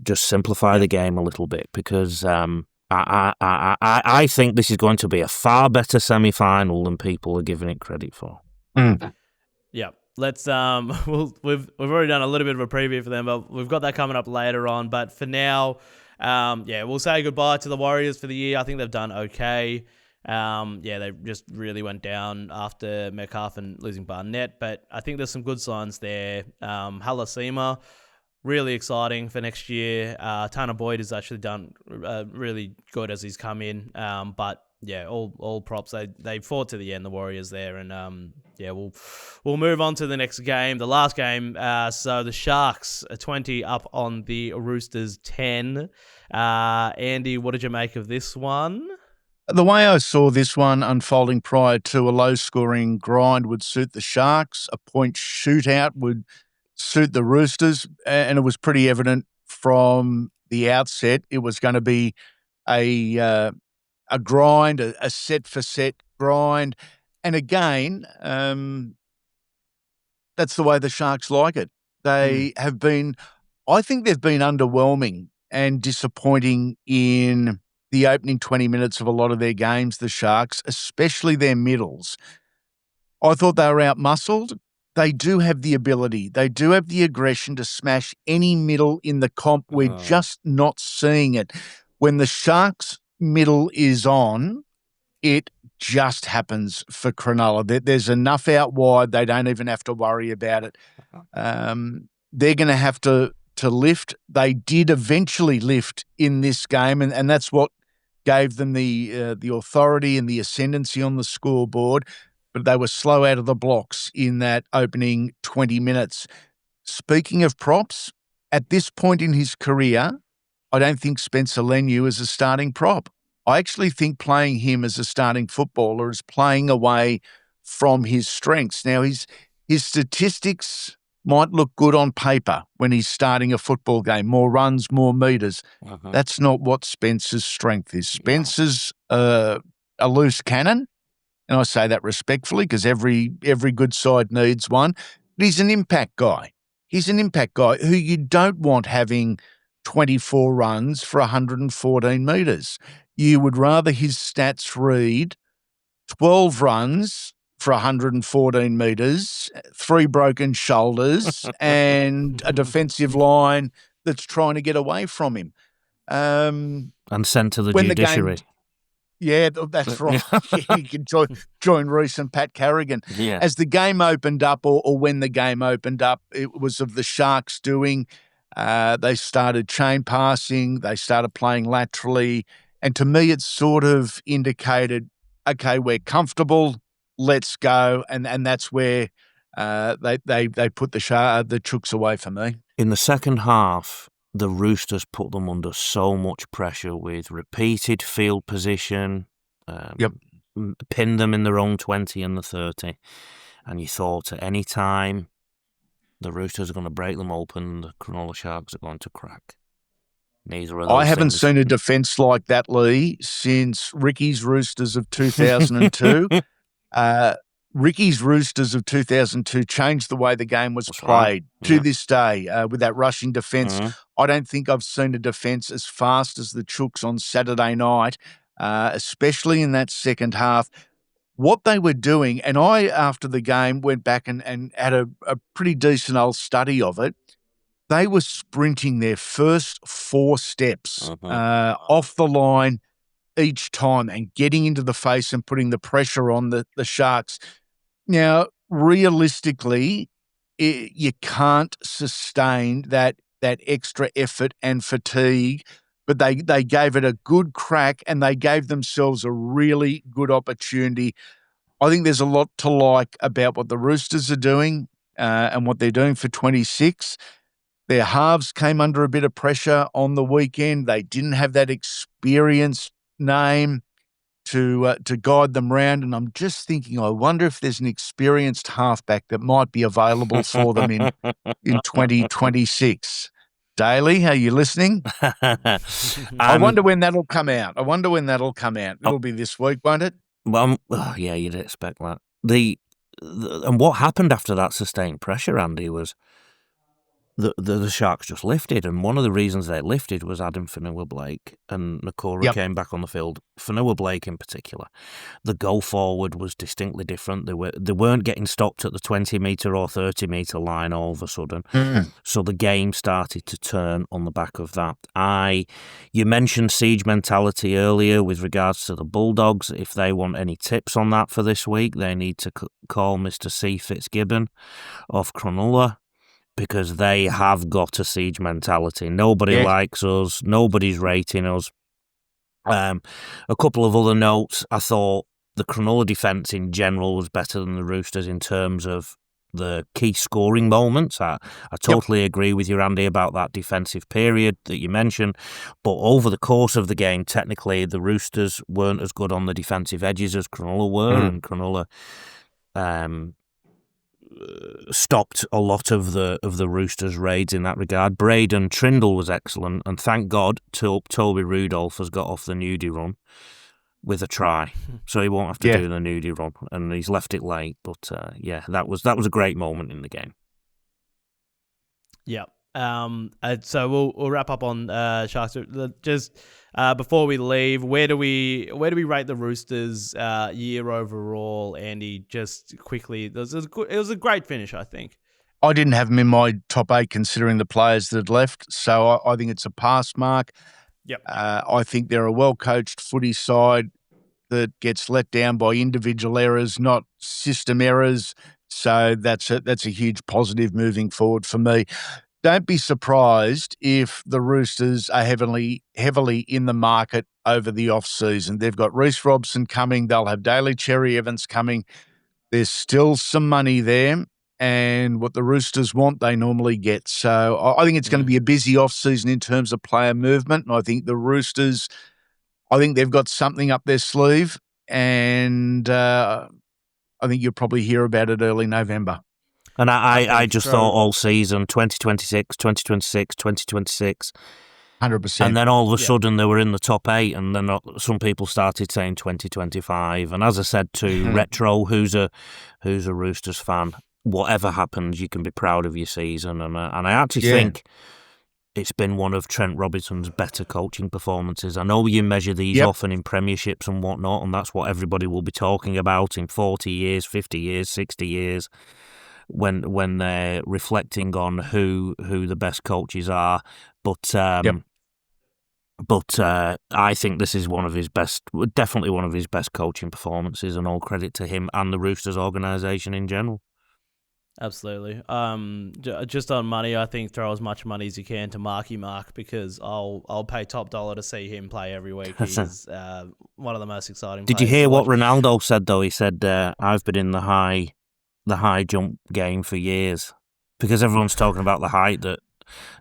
Just simplify the game a little bit, because I think this is going to be a far better semi-final than people are giving it credit for. Yeah. Let's we've already done a little bit of a preview for them, but we've got that coming up later on. But for now, we'll say goodbye to the Warriors for the year. I think they've done okay. They just really went down after Metcalf and losing Barnett, but I think there's some good signs there. Halasima, really exciting for next year. Tanner Boyd has actually done really good as he's come in. But yeah, all props. They fought to the end, the Warriors there, and we'll move on to the next game, the last game. So the Sharks are 20 up on the Roosters 10. Andy, what did you make of this one? The way I saw this one unfolding prior to, a low-scoring grind would suit the Sharks, a point shootout would suit the Roosters, and it was pretty evident from the outset it was going to be a grind, a set-for-set grind. And again, that's the way the Sharks like it. They have been, I think they've been underwhelming and disappointing in the opening 20 minutes of a lot of their games, the Sharks, especially their middles. I thought they were out-muscled. They do have the ability. They do have the aggression to smash any middle in the comp. We're just not seeing it. When the Sharks' middle is on, it just happens for Cronulla. There's enough out wide. They don't even have to worry about it. They're going to have to lift. They did eventually lift in this game, and that's what gave them the authority and the ascendancy on the scoreboard. But they were slow out of the blocks in that opening 20 minutes. Speaking of props, at this point in his career, I don't think Spencer Leniu is a starting prop. I actually think playing him as a starting footballer is playing away from his strengths. Now, his statistics might look good on paper when he's starting a football game, more runs, more meters. That's not what Spencer's strength is. Spencer's a loose cannon, and I say that respectfully because every good side needs one. But he's an impact guy. He's an impact guy who you don't want having 24 runs for 114 metres. You would rather his stats read 12 runs for 114 metres, 3 broken shoulders, and a defensive line that's trying to get away from him. And sent to the judiciary. Yeah, that's right. Yeah, you can join Reece and Pat Carrigan. Yeah. As the game opened up, or when the game opened up, it was of the Sharks doing. They started chain passing. They started playing laterally. And to me, it sort of indicated, okay, we're comfortable. Let's go. And that's where they put the Chooks away for me. In the second half, the Roosters put them under so much pressure with repeated field position, pinned them in their own 20 and the 30, and you thought at any time the Roosters are going to break them open, the Cronulla Sharks are going to crack. Neither of those I haven't things. seen a defence like that, Lee, since Ricky's Roosters of 2002. Ricky's Roosters of 2002 changed the way the game was played. Right. To this day, with that rushing defence. I don't think I've seen a defence as fast as the Chooks on Saturday night, especially in that second half. What they were doing, and I, after the game, went back and had a pretty decent old study of it. They were sprinting their first 4 steps off the line each time and getting into the face and putting the pressure on the Sharks. Now, realistically, you can't sustain that extra effort and fatigue, but they gave it a good crack and they gave themselves a really good opportunity. I think there's a lot to like about what the Roosters are doing and what they're doing for 26. Their halves came under a bit of pressure on the weekend. They didn't have that experienced name to guide them round, and I'm just thinking, I wonder if there's an experienced halfback that might be available for them in 2026. Daly, are you listening? I wonder when that'll come out. It'll be this week, won't it? Well, yeah, you'd expect that. And what happened after that sustained pressure, Andy, was the Sharks just lifted, and one of the reasons they lifted was Adam Fanua-Blake and Nakora came back on the field. Fanua-Blake in particular, the go forward was distinctly different. They weren't getting stopped at the 20-metre or 30-metre line all of a sudden. So the game started to turn on the back of that. You mentioned siege mentality earlier with regards to the Bulldogs. If they want any tips on that for this week, they need to call Mr. C. Fitzgibbon of Cronulla, because they have got a siege mentality. Nobody likes us. Nobody's rating us. A couple of other notes. I thought the Cronulla defence in general was better than the Roosters in terms of the key scoring moments. I totally agree with you, Andy, about that defensive period that you mentioned. But over the course of the game, technically, the Roosters weren't as good on the defensive edges as Cronulla were, and Cronulla stopped a lot of the Roosters' raids in that regard. Braden Trindle was excellent, and thank God Toby Rudolph has got off the nudie run with a try, so he won't have to do the nudie run, and he's left it late. But that was a great moment in the game. Yeah. So we'll wrap up on Sharks. Just before we leave, where do we rate the Roosters year overall, Andy? Just quickly, it was a great finish, I think. I didn't have them in my top 8 considering the players that had left, so I think it's a pass mark. Yep. I think they're a well-coached footy side that gets let down by individual errors, not system errors. So that's a huge positive moving forward for me. Don't be surprised if the Roosters are heavily in the market over the off-season. They've got Reece Robson coming. They'll have Daly Cherry Evans coming. There's still some money there, and what the Roosters want, they normally get. So I think it's going to be a busy off-season in terms of player movement, and I think the Roosters, they've got something up their sleeve, and I think you'll probably hear about it early November. And I just thought all season, 2026, 2026, 2026. 100%. And then all of a sudden they were in the top 8, and then some people started saying 2025. And as I said to Retro, who's a Roosters fan, whatever happens, you can be proud of your season. And I actually think it's been one of Trent Robinson's better coaching performances. I know you measure these often in premierships and whatnot, and that's what everybody will be talking about in 40 years, 50 years, 60 years. When they're reflecting on who the best coaches are, but But I think this is definitely one of his best coaching performances, and all credit to him and the Roosters organisation in general. Absolutely. Just on money, I think throw as much money as you can to Marky Mark, because I'll pay top dollar to see him play every week. He's one of the most exciting. Did you hear what Ronaldo said though? He said, "I've been in the high jump game for years," because everyone's talking about the height that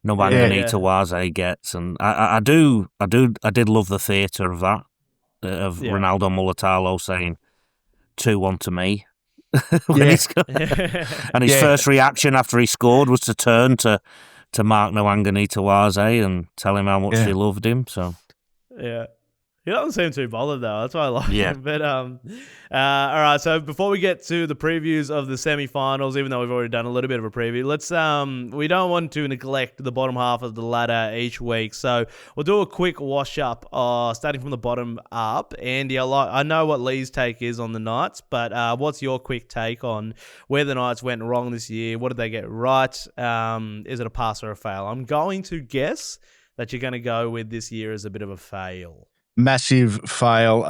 Nwanganita Waze gets, and I did love the theatre of that, of Ronaldo Mulatalo saying 2-1 to me. When and his first reaction after he scored was to turn to Mark Nwanganita Waze and tell him how much he loved him. So he doesn't seem too bothered though. That's why I like him. But all right. So before we get to the previews of the semi-finals, even though we've already done a little bit of a preview, let's we don't want to neglect the bottom half of the ladder each week. So we'll do a quick wash up, starting from the bottom up. Andy, I know what Lee's take is on the Knights, but what's your quick take on where the Knights went wrong this year? What did they get right? Is it a pass or a fail? I'm going to guess that you're going to go with this year as a bit of a fail. Massive fail,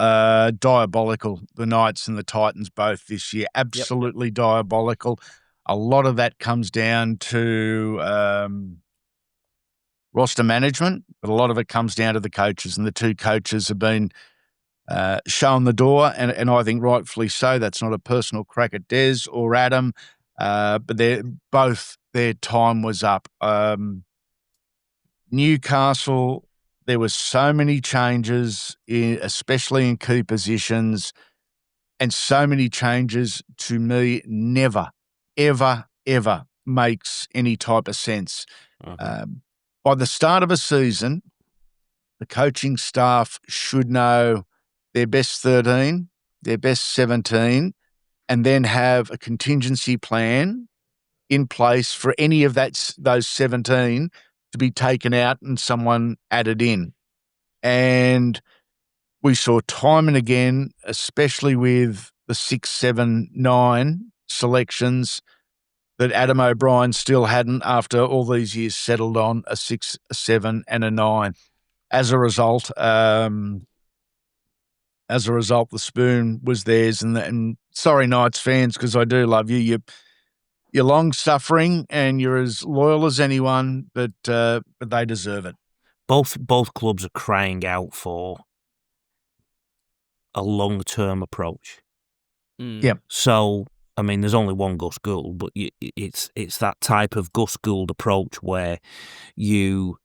diabolical. The Knights and the Titans both this year, absolutely diabolical. A lot of that comes down to roster management, but a lot of it comes down to the coaches, and the two coaches have been shown the door, and I think rightfully so. That's not a personal crack at Des or Adam, but their time was up. Newcastle, there were so many changes, especially in key positions, and so many changes to me never, ever, ever makes any type of sense. By the start of a season, the coaching staff should know their best 13, their best 17, and then have a contingency plan in place for any of those 17 to be taken out and someone added in. And we saw time and again, especially with the 6, 7, 9 selections, that Adam O'Brien still hadn't, after all these years, settled on a 6, a 7, and a 9. As a result, the spoon was theirs. And sorry, Knights fans, because I do love you. You're long-suffering and you're as loyal as anyone, but they deserve it. Both clubs are crying out for a long-term approach. Yeah. So, I mean, there's only one Gus Gould, but it's that type of Gus Gould approach where you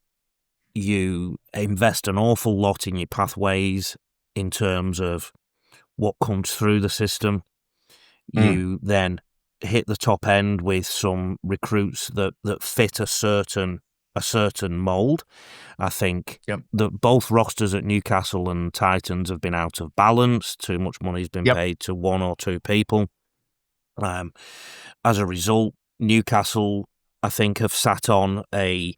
invest an awful lot in your pathways in terms of what comes through the system. You then hit the top end with some recruits that fit a certain mould. I think that both rosters at Newcastle and Titans have been out of balance. Too much money's been paid to one or two people. As a result, Newcastle, I think, have sat on a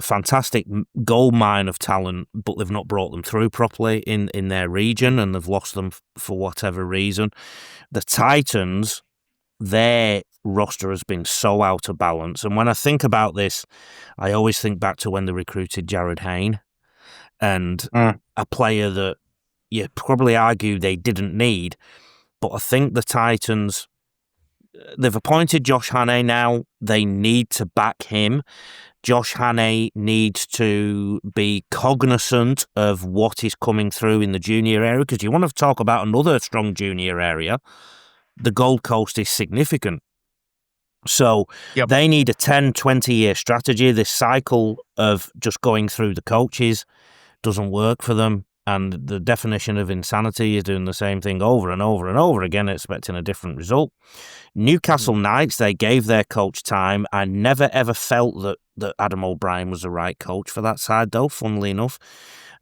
fantastic gold mine of talent, but they've not brought them through properly in their region, and they've lost them for whatever reason. The Titans, their roster has been so out of balance. And when I think about this, I always think back to when they recruited Jared Hayne, and a player that you probably argue they didn't need. But I think the Titans, they've appointed Josh Hannay now. They need to back him. Josh Hannay needs to be cognizant of what is coming through in the junior area, because you want to talk about another strong junior area. The Gold Coast is significant. So they need a 10, 20-year strategy. This cycle of just going through the coaches doesn't work for them. And the definition of insanity is doing the same thing over and over and over again, expecting a different result. Newcastle Knights, they gave their coach time. I never, ever felt that Adam O'Brien was the right coach for that side, though, funnily enough.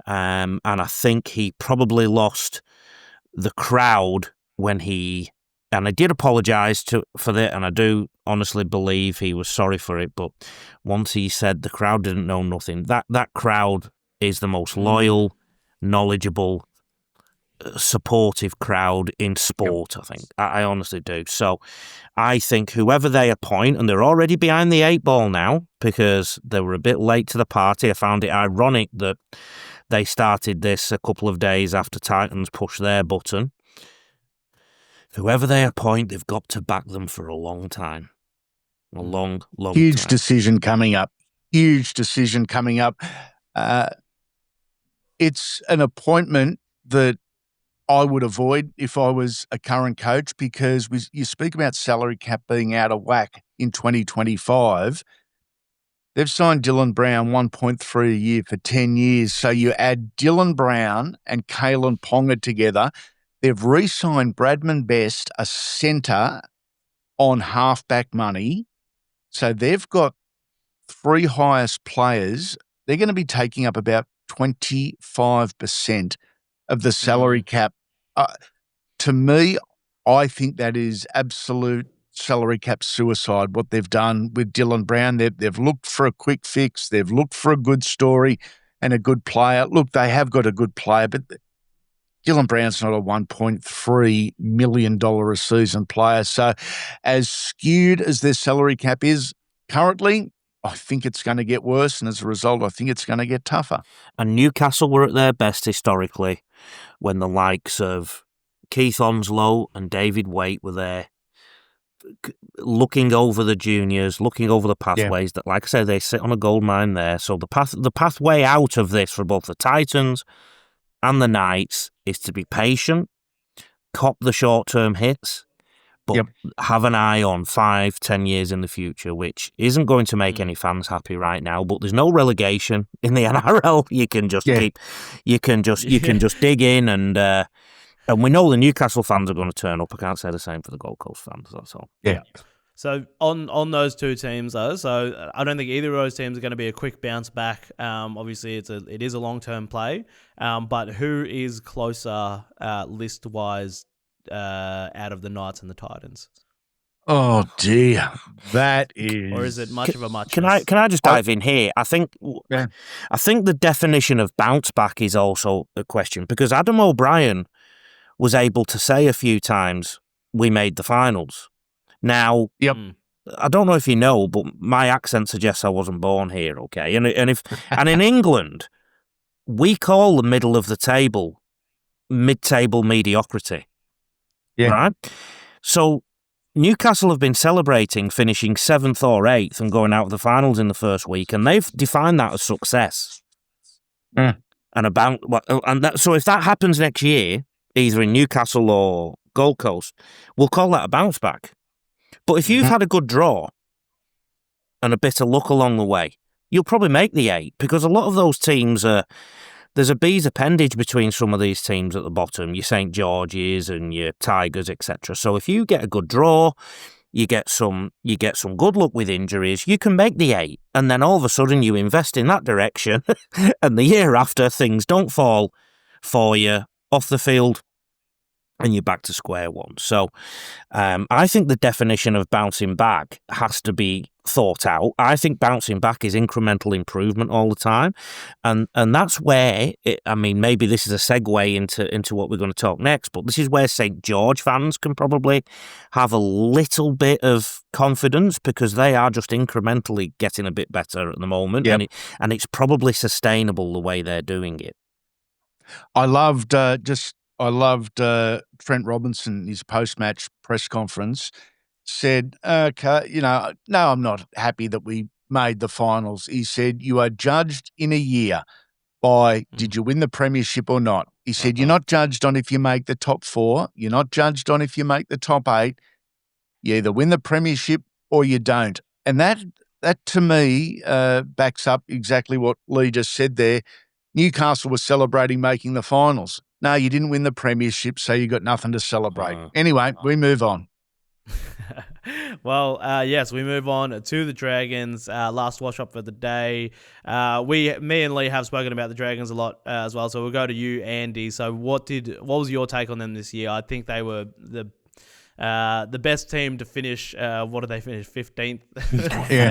And I think he probably lost the crowd when he... And I did apologise for that, and I do honestly believe he was sorry for it. But once he said the crowd didn't know nothing, that crowd is the most loyal, knowledgeable, supportive crowd in sport, I think. I honestly do. So I think whoever they appoint, and they're already behind the 8 ball now because they were a bit late to the party. I found it ironic that they started this a couple of days after Titans pushed their button. Whoever they appoint, they've got to back them for a long time. A long Huge time. decision coming up. Huge decision coming up. It's an appointment that I would avoid if I was a current coach, because you speak about salary cap being out of whack in 2025. They've signed Dylan Brown 1.3 a year for 10 years. So you add Dylan Brown and Kalen Ponga together. They've re-signed Bradman Best, a centre, on halfback money. So they've got 3 highest players. They're going to be taking up about 25% of the salary cap. To me, I think that is absolute salary cap suicide, what they've done with Dylan Brown. They've looked for a quick fix. They've looked for a good story and a good player. Look, they have got a good player, but Dylan Brown's not a $1.3 million a season player. So as skewed as their salary cap is currently, I think it's going to get worse, and as a result, I think it's going to get tougher. And Newcastle were at their best historically when the likes of Keith Onslow and David Waite were there, looking over the juniors, looking over the pathways that, like I say, they sit on a gold mine there. So the pathway out of this for both the Titans and the Knights is to be patient, cop the short-term hits, but have an eye on 5-10 years in the future, which isn't going to make any fans happy right now. But there's no relegation in the NRL. You can just you can just dig in, and we know the Newcastle fans are going to turn up. I can't say the same for the Gold Coast fans. That's all. Yeah. So on those two teams though, so I don't think either of those teams are going to be a quick bounce back. Obviously it is a long-term play, but who is closer list wise out of the Knights and the Titans? Oh dear, that is. Or is it much of a much? Can I just dive in here? I think the definition of bounce back is also a question, because Adam O'Brien was able to say a few times, "We made the finals." Now, I don't know if you know, but my accent suggests I wasn't born here. Okay, and in England, we call the middle of the table mid-table mediocrity. Yeah. Right. So Newcastle have been celebrating finishing 7th or 8th and going out of the finals in the first week, and they've defined that as success. And so if that happens next year, either in Newcastle or Gold Coast, we'll call that a bounce back. But if you've had a good draw and a bit of luck along the way, you'll probably make the 8, because a lot of those teams there's a B's appendage between some of these teams at the bottom, your St. George's and your Tigers, etc. So if you get a good draw, you get some good luck with injuries, you can make the 8, and then all of a sudden you invest in that direction, and the year after things don't fall for you off the field, and you're back to square one. So I think the definition of bouncing back has to be thought out. I think bouncing back is incremental improvement all the time. And that's where, maybe this is a segue into what we're going to talk next, but this is where St. George fans can probably have a little bit of confidence, because they are just incrementally getting a bit better at the moment. Yep. And it's probably sustainable the way they're doing it. I loved Trent Robinson, his post-match press conference, said, okay, no, I'm not happy that we made the finals. He said, you are judged in a year by did you win the premiership or not? He said, you're not judged on if you make the top 4. You're not judged on if you make the top 8. You either win the premiership or you don't. And that to me backs up exactly what Lee just said there. Newcastle was celebrating making the finals. No, you didn't win the premiership, so you got nothing to celebrate. Anyway, we move on. Well, yes, we move on to the Dragons. Last wash-up for the day. Me and Lee have spoken about the Dragons a lot as well, so we'll go to you, Andy. So what was your take on them this year? I think they were the best team to finish. What did they finish? 15th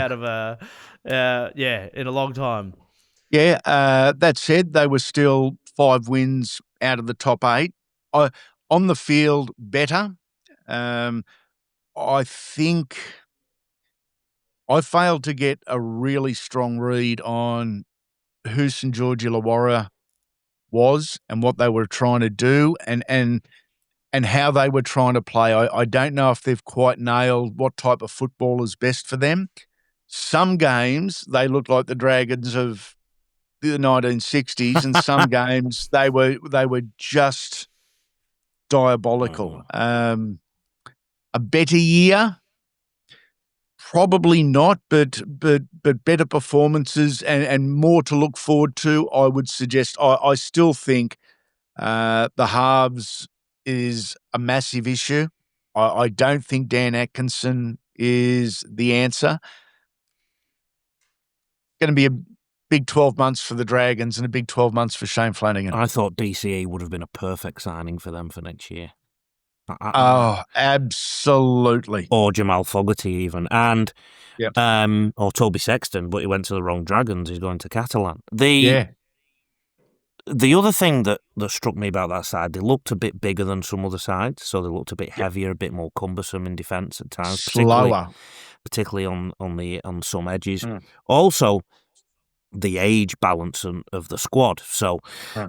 out of in a long time. Yeah, that said, they were still 5 wins out of the top 8. on the field better. I think I failed to get a really strong read on who St George Illawarra was and what they were trying to do and how they were trying to play. I don't know if they've quite nailed what type of football is best for them. Some games they look like the Dragons of the 1960s, and some games they were just diabolical. A better year, probably not, but better performances and more to look forward to. I would suggest. I still think the halves is a massive issue. I don't think Dan Atkinson is the answer. Going to be a big 12 months for the Dragons and a big 12 months for Shane Flanagan. I thought DCE would have been a perfect signing for them for next year. Absolutely. Or Jamal Fogarty even. And or Toby Sexton, but he went to the wrong Dragons. He's going to Catalan. The other thing that struck me about that side, they looked a bit bigger than some other sides, so they looked a bit heavier, a bit more cumbersome in defence at times. Slower. Particularly on some edges. Also, the age balance of the squad. So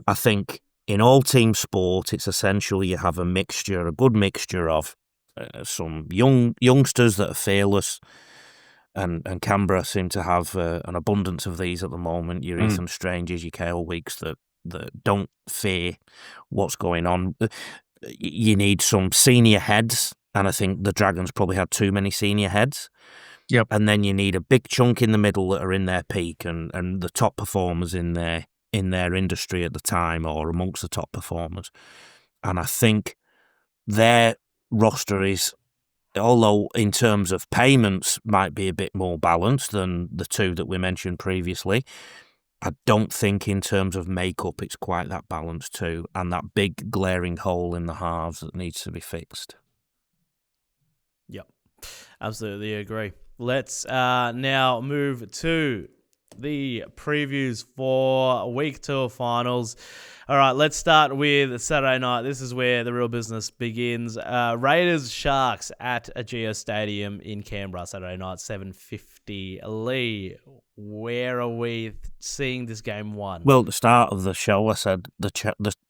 I think in all team sport, it's essential you have a good mixture of some youngsters that are fearless, and Canberra seem to have an abundance of these at the moment. Your Ethan Strangers, your Kale Weeks that don't fear what's going on. You need some senior heads, and I think the Dragons probably had too many senior heads. Yep. And then you need a big chunk in the middle that are in their peak and the top performers in their industry at the time, or amongst the top performers. And I think their roster is, although in terms of payments might be a bit more balanced than the two that we mentioned previously, I don't think in terms of makeup it's quite that balanced too, and that big glaring hole in the halves that needs to be fixed. Yep, absolutely agree. Let's now move to the previews for Week 2 finals. All right, let's start with Saturday night. This is where the real business begins. Raiders Sharks at Ageas Stadium in Canberra, Saturday night, 7:50. Lee, where are we seeing this game won? Well, at the start of the show, I said the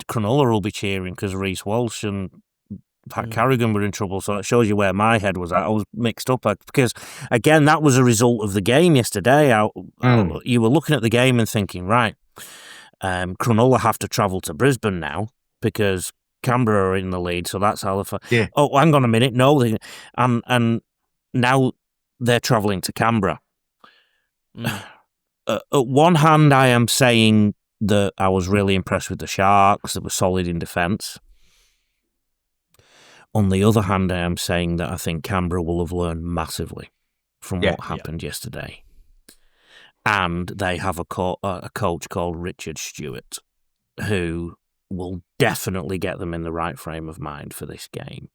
Cronulla will be cheering because Reece Walsh and Pat Carrigan were in trouble, so it shows you where my head was at. I was mixed up because, again, that was a result of the game yesterday. You were looking at the game and thinking, right, Cronulla have to travel to Brisbane now because Canberra are in the lead, so that's how Yeah. Oh, hang on a minute, no, and now they're travelling to Canberra. At one hand, I am saying that I was really impressed with the Sharks. They were solid in defence. On the other hand, I am saying that I think Canberra will have learned massively from what happened yesterday. And they have a coach called Richard Stewart who will definitely get them in the right frame of mind for this game.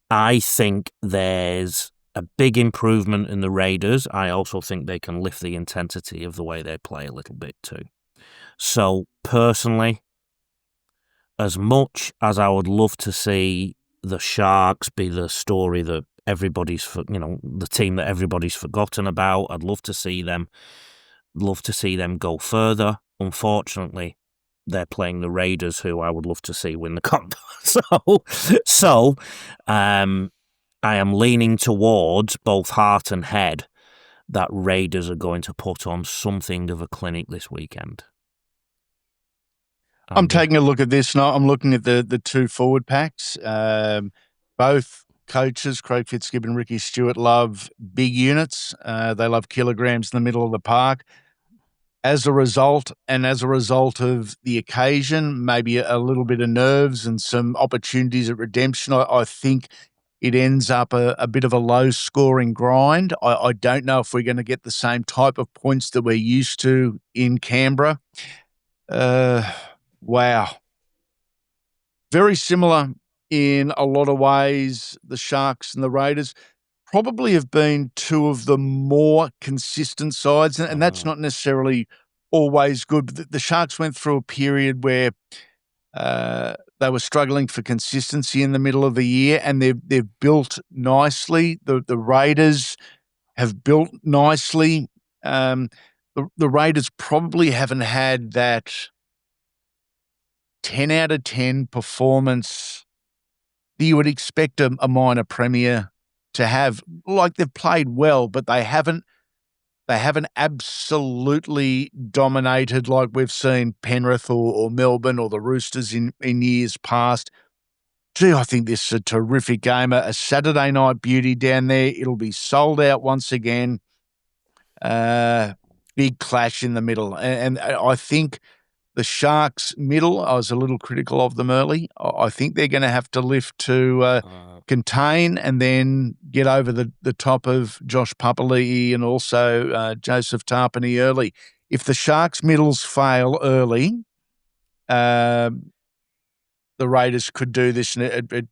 I think there's a big improvement in the Raiders. I also think they can lift the intensity of the way they play a little bit too. So personally, as much as I would love to see the Sharks be the story that the team that everybody's forgotten about, I'd love to see them go further. Unfortunately, they're playing the Raiders, who I would love to see win the comp. So, I am leaning towards both heart and head that Raiders are going to put on something of a clinic this weekend. I'm taking a look at this now. I'm looking at the two forward packs. Both coaches, Craig Fitzgibbon and Ricky Stewart, love big units. They love kilograms in the middle of the park. As a result of the occasion, maybe a little bit of nerves and some opportunities at redemption, I think it ends up a bit of a low-scoring grind. I don't know if we're going to get the same type of points that we're used to in Canberra. Wow. Very similar in a lot of ways, the Sharks and the Raiders probably have been two of the more consistent sides, and that's not necessarily always good. But the Sharks went through a period where they they were struggling for consistency in the middle of the year, and they've built nicely. The Raiders have built nicely. The Raiders probably haven't had that 10 out of 10 performance that you would expect a minor premier to have. Like, they've played well, but they haven't absolutely dominated like we've seen Penrith or Melbourne or the Roosters in years past. Gee, I think this is a terrific game, a Saturday night beauty down there. It'll be sold out once again. Big clash in the middle. And I think the Sharks middle, I was a little critical of them early. I think they're going to have to lift to contain and then get over the top of Josh Papali'i and also Joseph Tarpany early. If the Sharks middles fail early, the Raiders could do this. And I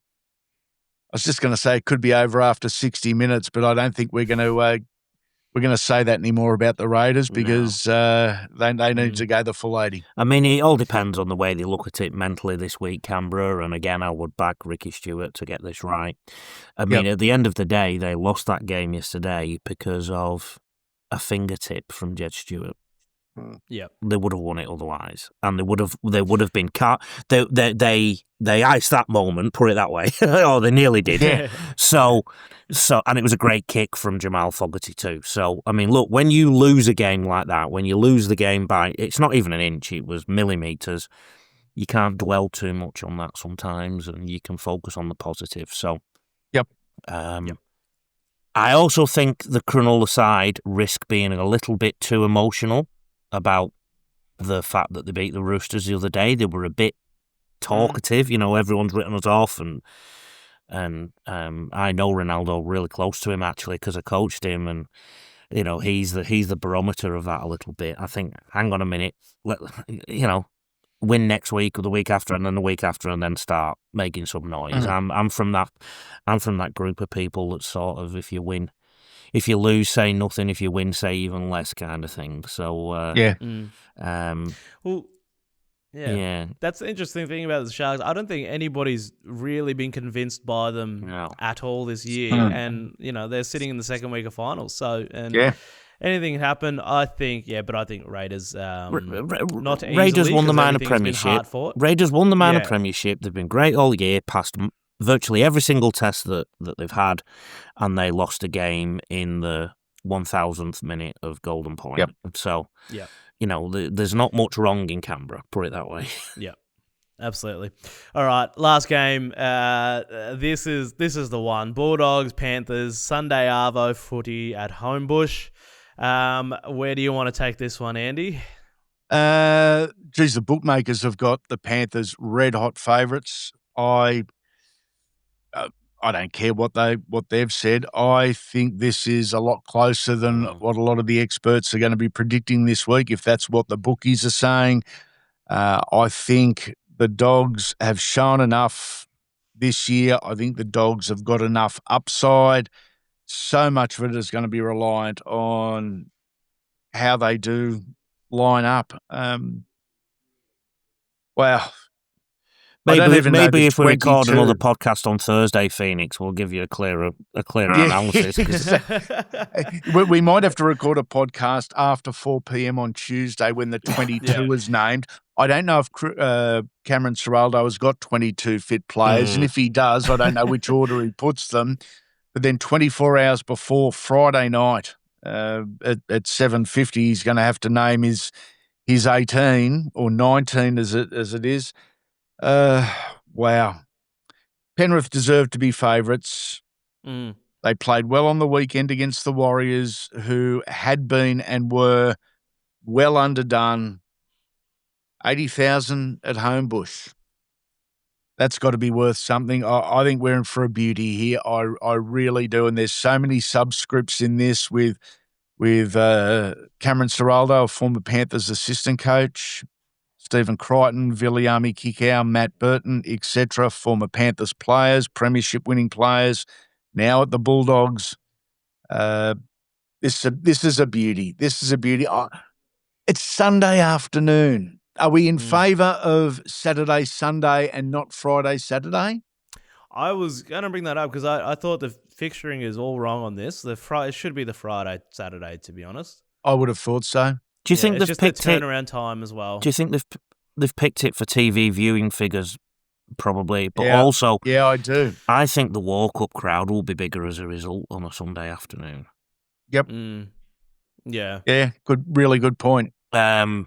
was just going to say it could be over after 60 minutes, but I don't think we're going to say that anymore about the Raiders because they need to go the full 80. I mean, it all depends on the way they look at it mentally this week, Canberra. And again, I would back Ricky Stewart to get this right. I mean, at the end of the day, they lost that game yesterday because of a fingertip from Jed Stewart. Yeah, they would have won it otherwise, and they would have been they iced that moment, put it that way. Oh, they nearly did. Yeah. So, and it was a great kick from Jamal Fogarty too. So, I mean, look, when you lose a game like that, when you lose the game by, it's not even an inch, it was millimeters. You can't dwell too much on that sometimes, and you can focus on the positive. So, yep. I also think the Cronulla side risk being a little bit too emotional about the fact that they beat the Roosters the other day. They were a bit talkative, everyone's written us off, and I know Ronaldo really close to him actually because I coached him, and he's the barometer of that a little bit. I think, hang on a minute, win next week or the week after, and then the week after, and then start making some noise. I'm from that group of people that sort of, if you lose, say nothing. If you win, say even less, kind of thing. So Well, yeah. That's the interesting thing about the Sharks. I don't think anybody's really been convinced by them at all this year. And, they're sitting in the second week of finals. So, anything can happen, I think. Yeah, but I think Raiders, not easily. Raiders won the minor premiership. Raiders won the minor premiership. They've been great all year, past virtually every single test that they've had, and they lost a game in the 1000th minute of Golden Point. Yep. So, there's not much wrong in Canberra, put it that way. Yeah, absolutely. All right, last game. This is the one. Bulldogs, Panthers, Sunday Arvo footy at Homebush. Where do you want to take this one, Andy? The bookmakers have got the Panthers red hot favourites. I don't care what they've said. I think this is a lot closer than what a lot of the experts are going to be predicting this week, if that's what the bookies are saying. I think the Dogs have shown enough this year. I think the Dogs have got enough upside. So much of it is going to be reliant on how they do line up. Maybe if we record another podcast on Thursday, Phoenix, we'll give you a clearer analysis. We might have to record a podcast after 4 p.m. on Tuesday when the 22 is named. I don't know if Cameron Ciraldo has got 22 fit players, and if he does, I don't know which order he puts them. But then 24 hours before Friday night at 7:50, he's going to have to name his 18 or 19 as it is. Wow. Penrith deserved to be favourites. They played well on the weekend against the Warriors, who had been and were well underdone. 80,000 at Homebush. That's got to be worth something. I think we're in for a beauty here. I really do. And there's so many subscripts in this with Cameron Ciraldo, a former Panthers assistant coach, Stephen Crichton, Viliami Kikau, Matt Burton, etc., former Panthers players, premiership winning players, now at the Bulldogs. This is a beauty. This is a beauty. It's Sunday afternoon. Are we in favour of Saturday, Sunday and not Friday, Saturday? I was going to bring that up because I thought the fixturing is all wrong on this. It should be the Friday, Saturday, to be honest. I would have thought so. Do you think it's they've just the picked it? turnaround time as well? Do you think they've picked it for TV viewing figures? Probably, but Yeah. also, Yeah, I do. I think the walk-up crowd will be bigger as a result on a Sunday afternoon. Yep. Yeah. Yeah, really good point. But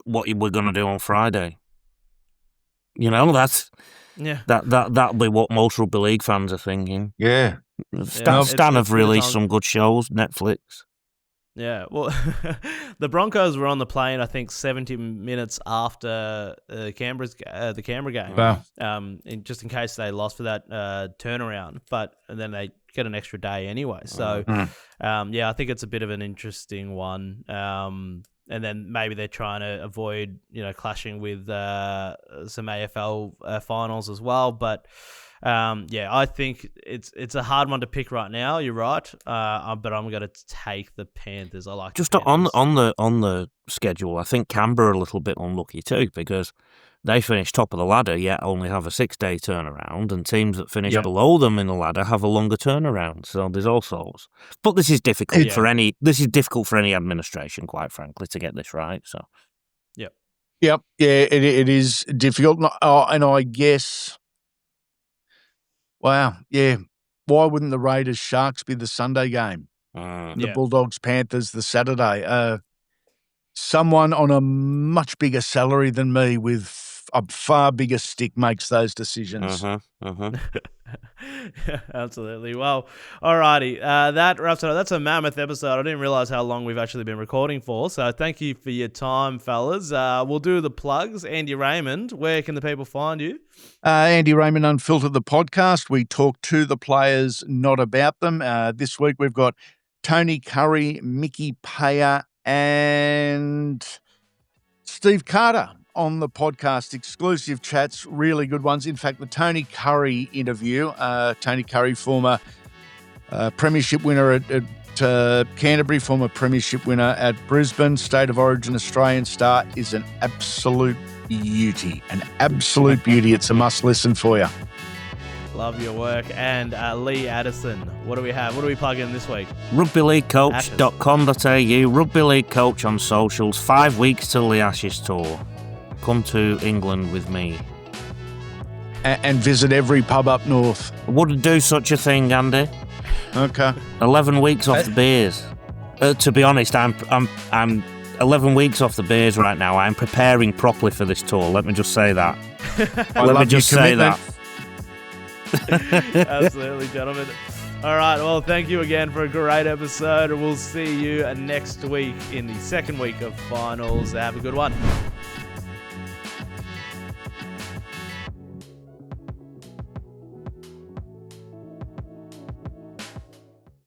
what we're going to do on Friday? You know, that'll be what most rugby league fans are thinking. Yeah. Stan have released some good shows, Netflix. Yeah, well, the Broncos were on the plane, I think, 70 minutes after the Canberra game. Wow. Just in case they lost for that turnaround, and then they get an extra day anyway. So, yeah, I think it's a bit of an interesting one. And then maybe they're trying to avoid, clashing with some AFL finals as well. But yeah, I think it's a hard one to pick right now. You're right, but I'm going to take the Panthers. I like just the Panthers. on the schedule. I think Canberra are a little bit unlucky too because they finish top of the ladder yet only have a 6-day turnaround, and teams that finish below them in the ladder have a longer turnaround. So there's all sorts. But this is difficult for any. This is difficult for any administration, quite frankly, to get this right. So. Yep. Yeah, it is difficult, and I guess. Wow, yeah. Why wouldn't the Raiders Sharks be the Sunday game? The Bulldogs Panthers the Saturday. Someone on a much bigger salary than me with a far bigger stick makes those decisions. Absolutely. Well, alrighty. That wraps it up. That's a mammoth episode. I didn't realize how long we've actually been recording for. So thank you for your time, fellas. We'll do the plugs. Andy Raymond, where can the people find you? Andy Raymond, Unfiltered, the podcast. We talk to the players, not about them. This week we've got Tony Curry, Mickey Payer, and Steve Carter on the podcast. Exclusive chats, really good ones. In fact, the Tony Curry interview, Tony Curry, former premiership winner at Canterbury, former premiership winner at Brisbane, State of Origin Australian star, is an absolute beauty. An absolute beauty. It's a must listen for you. Love your work. And Lee Addison, what do we have? What are we plugging in this week? rugbyleaguecoach.com.au, Rugby League Coach on socials. 5 weeks till the Ashes tour. Come to England with me. And visit every pub up north. Wouldn't do such a thing, Andy. Okay. 11 weeks off the beers. To be honest, I'm 11 weeks off the beers right now. I'm preparing properly for this tour. Let me just say that. Let me just say that. Absolutely, gentlemen. All right, well, thank you again for a great episode. We'll see you next week in the second week of finals. Have a good one.